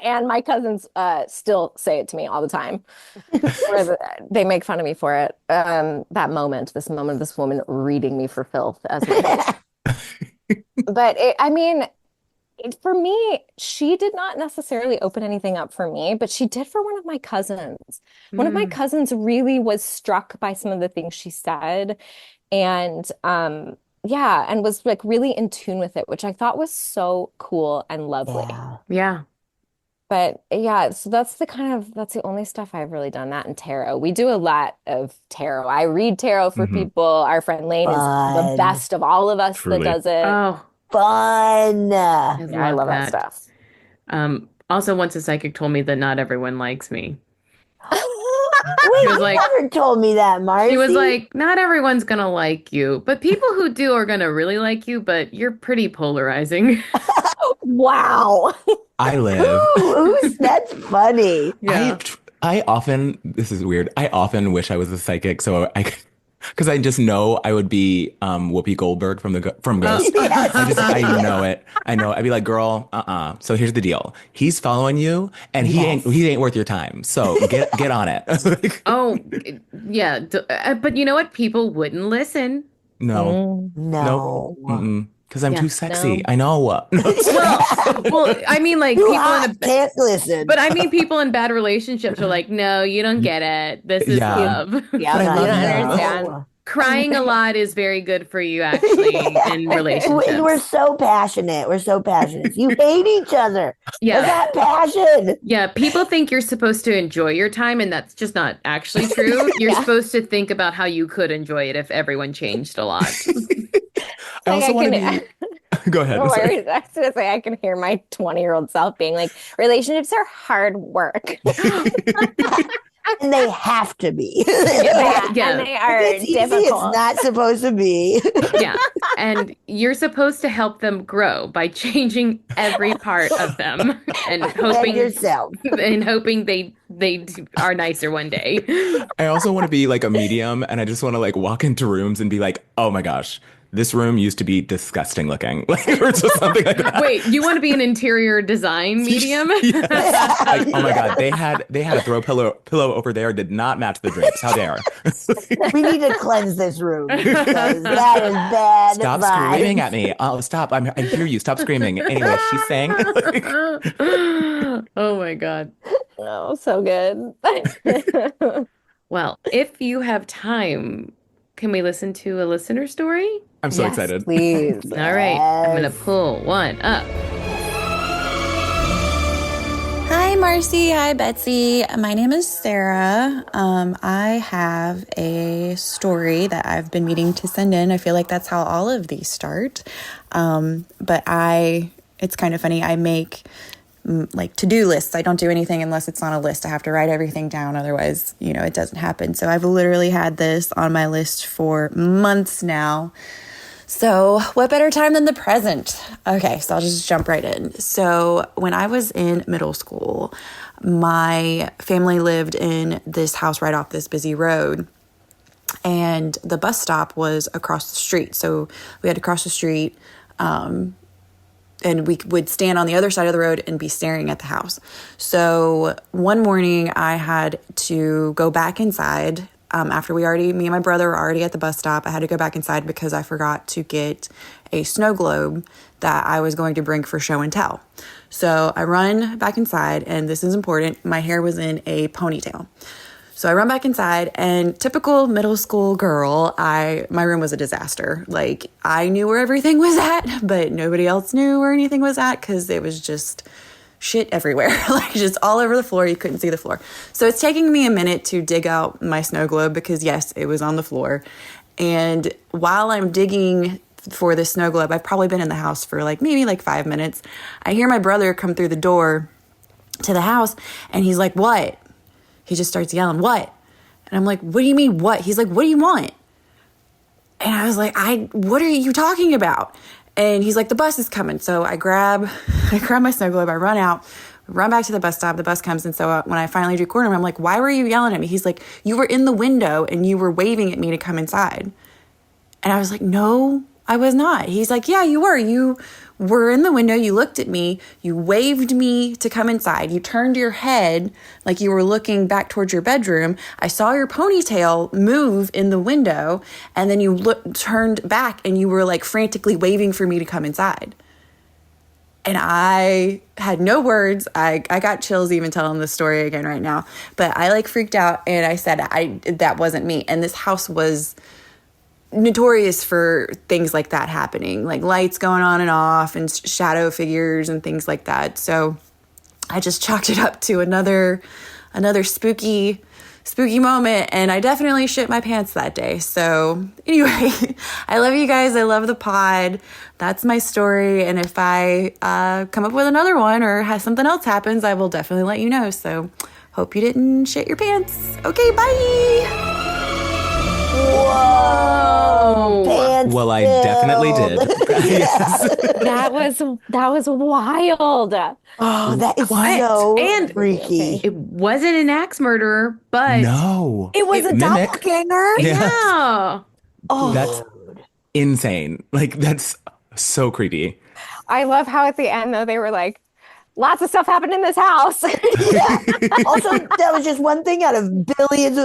Speaker 6: And my cousins still say it to me all the time. They make fun of me for it. This moment of this woman reading me for filth as my But for me, she did not necessarily open anything up for me, but she did for one of my cousins. One of my cousins really was struck by some of the things she said, and and was like really in tune with it, which I thought was so cool and lovely.
Speaker 2: Yeah.
Speaker 3: Yeah.
Speaker 6: But yeah, so that's the only stuff I've really done. That and tarot. We do a lot of tarot. I read tarot for people. Our friend Lane is the
Speaker 2: Fun.
Speaker 6: best of all of us
Speaker 4: Truly.
Speaker 6: that does it.
Speaker 3: Oh,
Speaker 2: Fun.
Speaker 3: I
Speaker 6: Yeah, I love that stuff.
Speaker 3: Also, once a psychic told me that not everyone likes me.
Speaker 2: Wait,
Speaker 3: was
Speaker 2: you
Speaker 3: like-
Speaker 2: never told me that, Marcy.
Speaker 3: She was like, not everyone's gonna like you, but people who do are gonna really like you, but you're pretty polarizing.
Speaker 6: Wow.
Speaker 4: I live.
Speaker 2: That's funny.
Speaker 3: Yeah.
Speaker 4: I often, this is weird. I often wish I was a psychic because I just know I would be Whoopi Goldberg from Ghost. I know it. I know. I'd be like, girl, So here's the deal. He's following you, and he ain't worth your time. So get on it.
Speaker 3: Oh, yeah. But you know what? People wouldn't listen.
Speaker 4: No,
Speaker 2: No.
Speaker 4: because I'm too sexy.
Speaker 6: No.
Speaker 4: I know.
Speaker 3: Well, I mean, like
Speaker 2: Too
Speaker 3: people
Speaker 2: hot, can't listen.
Speaker 3: but I mean, people in bad relationships are like, no, you don't get it. This is
Speaker 4: Yeah.
Speaker 3: love.
Speaker 6: Yeah,
Speaker 4: But I
Speaker 6: you
Speaker 4: love
Speaker 6: don't
Speaker 4: that.
Speaker 6: understand.
Speaker 3: Crying a lot is very good for you, actually, in relationships.
Speaker 2: We're so passionate. We're so passionate. You hate each other.
Speaker 3: Yeah.
Speaker 2: That passion.
Speaker 3: Yeah, people think you're supposed to enjoy your time, and that's just not actually true. You're supposed to think about how you could enjoy it if everyone changed a lot.
Speaker 4: I also want to
Speaker 6: can-
Speaker 4: be. Go ahead. I'm
Speaker 6: I
Speaker 4: sorry.
Speaker 6: was gonna say I can hear my 20-year-old self being like, relationships are hard work.
Speaker 2: And they have to be.
Speaker 6: Yeah,
Speaker 3: Yeah.
Speaker 6: and they are
Speaker 2: It's easy.
Speaker 6: difficult.
Speaker 2: It's not supposed to be.
Speaker 3: Yeah, and you're supposed to help them grow by changing every part of them and
Speaker 2: And
Speaker 3: hoping
Speaker 2: yourself.
Speaker 3: they are nicer one day.
Speaker 4: I also want to be like a medium, and I just want to like walk into rooms and be like, oh my gosh, this room used to be disgusting looking, like, or just something like that.
Speaker 3: Wait, you want to be an interior design medium?
Speaker 4: Yes. Like, oh my god, they had a throw pillow over there, did not match the drapes. How dare?
Speaker 2: We need to cleanse this room because that is bad.
Speaker 4: Stop
Speaker 2: vibes.
Speaker 4: screaming at me. Oh, stop. I hear you. Stop screaming. Anyway, she's saying.
Speaker 3: Oh my God.
Speaker 6: Oh, so good.
Speaker 3: Well, if you have time, can we listen to a listener story?
Speaker 4: I'm so
Speaker 6: Yes,
Speaker 4: excited.
Speaker 6: please.
Speaker 3: All right, I'm gonna pull one up.
Speaker 7: Marcy. Hi, Betsy. My name is Sarah. I have a story that I've been meaning to send in. I feel like that's how all of these start. But it's kind of funny. I make like to-do lists. I don't do anything unless it's on a list. I have to write everything down. Otherwise, it doesn't happen. So I've literally had this on my list for months now. So what better time than the present? Okay, so I'll just jump right in. So when I was in middle school, my family lived in this house right off this busy road, and the bus stop was across the street. So we had to cross the street, and we would stand on the other side of the road and be staring at the house. So one morning I had to go back inside. After me and my brother were already at the bus stop, I had to go back inside because I forgot to get a snow globe that I was going to bring for show and tell. So I run back inside, and this is important. My hair was in a ponytail. So I run back inside, and typical middle school girl, my room was a disaster. Like, I knew where everything was at, but nobody else knew where anything was at because it was just shit everywhere, like just all over the floor. You couldn't see the floor. So it's taking me a minute to dig out my snow globe because yes, it was on the floor. And while I'm digging for this snow globe, I've probably been in the house for maybe 5 minutes. I hear my brother come through the door to the house, and he's like, "What?" He just starts yelling, "What?" And I'm like, "What do you mean, what?" He's like, "What do you want?" And I was like, what are you talking about? And he's like, "The bus is coming." So I grab my snow globe, I run out, run back to the bus stop, the bus comes. And so when I finally do corner him, I'm like, "Why were you yelling at me?" He's like, "You were in the window and you were waving at me to come inside." And I was like, "No, I was not." He's like, "Yeah, you were. You were in the window, you looked at me, you waved me to come inside, you turned your head like you were looking back towards your bedroom. I saw your ponytail move in the window, and then you turned back and you were frantically waving for me to come inside." And I had no words. I got chills even telling this story again right now. But I freaked out, and I said that wasn't me. And this house was notorious for things like that happening, like lights going on and off and shadow figures and things like that. So I just chalked it up to another spooky moment, and I definitely shit my pants that day. So anyway, I love you guys. I love the pod. That's my story. And if I come up with another one or has something else happens, I will definitely let you know. So hope you didn't shit your pants. Okay, bye.
Speaker 2: Whoa! Pants
Speaker 4: Well, I definitely did. Yes.
Speaker 6: That was wild.
Speaker 2: Oh, that is
Speaker 3: What?
Speaker 2: so
Speaker 3: And
Speaker 2: freaky.
Speaker 3: it wasn't an axe murderer, but
Speaker 4: No.
Speaker 2: It was a
Speaker 4: Mimic.
Speaker 2: doppelganger?
Speaker 3: yeah.
Speaker 2: Oh,
Speaker 4: That's insane. That's so creepy.
Speaker 6: I love how at the end, though, they were like, lots of stuff happened in this house.
Speaker 2: yeah. Also, that was just one thing out of billions.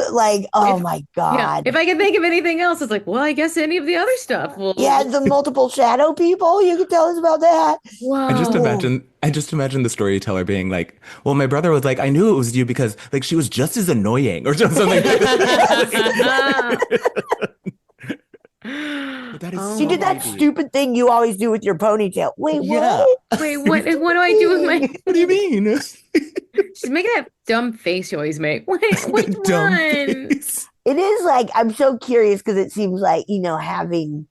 Speaker 2: Oh my
Speaker 3: Yeah.
Speaker 2: God.
Speaker 3: If I can think of anything else, it's well, I guess any of the other stuff will.
Speaker 2: Yeah, the multiple shadow people. You can tell us about that.
Speaker 3: Wow.
Speaker 4: I just imagine the storyteller being like, "Well, my brother was like, I knew it was you because she was just as annoying or something." But that is
Speaker 2: She did that
Speaker 4: creepy.
Speaker 2: stupid thing you always do with your ponytail. Wait,
Speaker 4: Yeah.
Speaker 2: what?
Speaker 3: Wait, what do I do with my?
Speaker 4: What do you mean?
Speaker 3: She's making that dumb face you always make. Wait, which
Speaker 4: Dumb
Speaker 3: one?
Speaker 4: face.
Speaker 2: It is I'm so curious because it seems having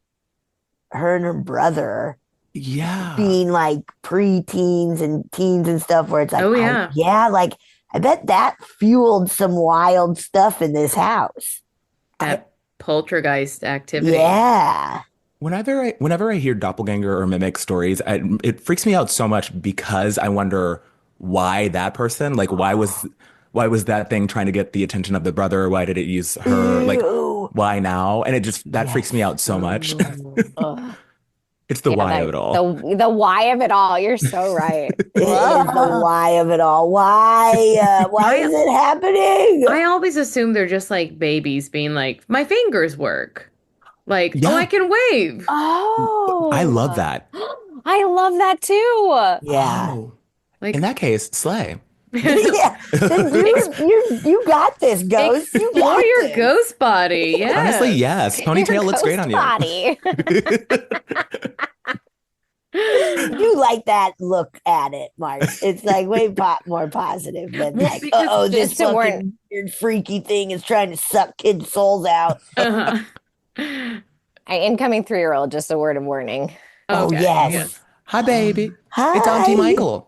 Speaker 2: her and her brother
Speaker 4: Yeah.
Speaker 2: being pre-teens and teens and stuff where it's
Speaker 3: Oh, yeah.
Speaker 2: I bet that fueled some wild stuff in this house.
Speaker 3: That poltergeist activity.
Speaker 2: Yeah.
Speaker 4: Whenever I hear doppelganger or mimic stories, it freaks me out so much because I wonder why that person, why was that thing trying to get the attention of the brother? Why did it use her?
Speaker 2: Ew.
Speaker 4: Why now? And that freaks me out so much. It's the why of it all.
Speaker 6: The why of it all. You're so right.
Speaker 2: It is the why of it all. Why is it happening?
Speaker 3: I always assume they're just babies being my fingers work.
Speaker 4: Yeah.
Speaker 3: Oh, I can wave.
Speaker 6: Oh.
Speaker 4: I love that.
Speaker 6: I love that too.
Speaker 2: Yeah.
Speaker 4: Oh. In that case, slay.
Speaker 2: Yeah. Then you got this, ghost. You
Speaker 3: Explore
Speaker 2: got
Speaker 3: your
Speaker 2: this.
Speaker 3: ghost body. Yeah.
Speaker 4: Honestly, yes. Ponytail
Speaker 6: Your
Speaker 4: looks great on
Speaker 6: ghost
Speaker 4: you.
Speaker 6: body.
Speaker 2: You like that look at it, Mark. It's like way more positive than like,
Speaker 3: because
Speaker 2: oh, this
Speaker 6: just to warn-
Speaker 2: fucking weird freaky thing is trying to suck kids' souls out.
Speaker 6: Incoming 3-year-old, just a word of warning.
Speaker 2: Oh,
Speaker 3: Okay,
Speaker 2: yes.
Speaker 4: Hi, baby.
Speaker 2: Hi.
Speaker 4: It's Auntie Michael.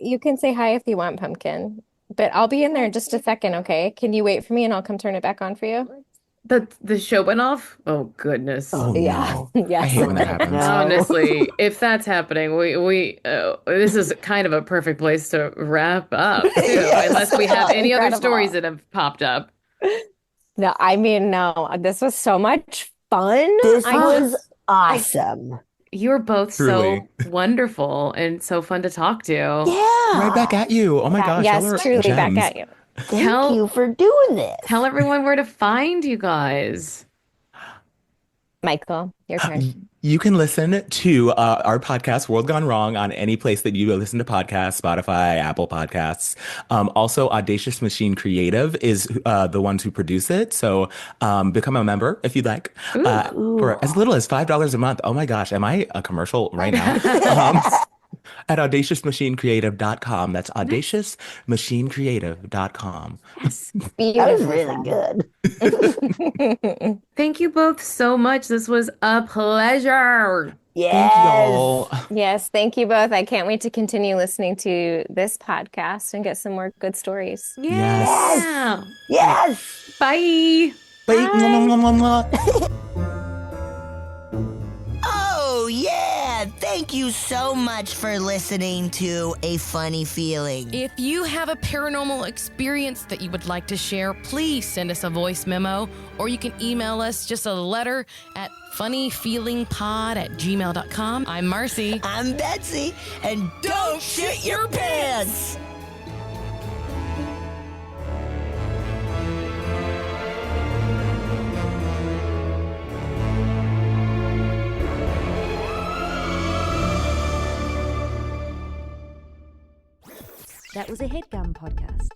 Speaker 6: You can say hi if you want, Pumpkin. But I'll be in there in just a second, okay? Can you wait for me and I'll come turn it back on for you?
Speaker 3: The show went off? Oh goodness.
Speaker 4: Oh,
Speaker 6: Yeah.
Speaker 4: no.
Speaker 6: Yes.
Speaker 4: I hate when that happens.
Speaker 2: No.
Speaker 3: Honestly, if that's happening, we this is kind of a perfect place to wrap up too, unless we have any other
Speaker 6: Incredible.
Speaker 3: stories that have popped up.
Speaker 6: No, I mean, no, this was so much fun.
Speaker 2: This
Speaker 6: I
Speaker 2: was
Speaker 6: just-
Speaker 2: awesome.
Speaker 3: You're both
Speaker 4: Truly.
Speaker 3: so wonderful and so fun to talk to.
Speaker 2: Yeah.
Speaker 4: Right back at you. Oh my gosh.
Speaker 6: yes,
Speaker 4: y'all are
Speaker 6: truly back
Speaker 4: gems.
Speaker 6: at you.
Speaker 2: Thank you for doing this.
Speaker 3: Tell everyone where to find you guys.
Speaker 6: Michael, your turn.
Speaker 4: You can listen to our podcast, World Gone Wrong, on any place that you listen to podcasts, Spotify, Apple Podcasts. Also, Audacious Machine Creative is the ones who produce it. So become a member if you'd like for as little as $5 a month. Oh my gosh, am I a commercial right now? At audaciousmachincreative.com. That's audaciousmachincreative.com.
Speaker 2: That was really good.
Speaker 3: Thank you both so much. This was a pleasure.
Speaker 2: Yes.
Speaker 4: Thank y'all.
Speaker 6: Yes, thank you both. I can't wait to continue listening to this podcast and get some more good stories.
Speaker 3: Yeah.
Speaker 2: Yes.
Speaker 3: Bye.
Speaker 4: Bye.
Speaker 8: Oh, yeah! Thank you so much for listening to A Funny Feeling.
Speaker 3: If you have a paranormal experience that you would like to share, please send us a voice memo, or you can email us just a letter at funnyfeelingpod@gmail.com. I'm Marcy.
Speaker 8: I'm Betsy, and don't shit your pants!
Speaker 1: That was a HeadGum podcast.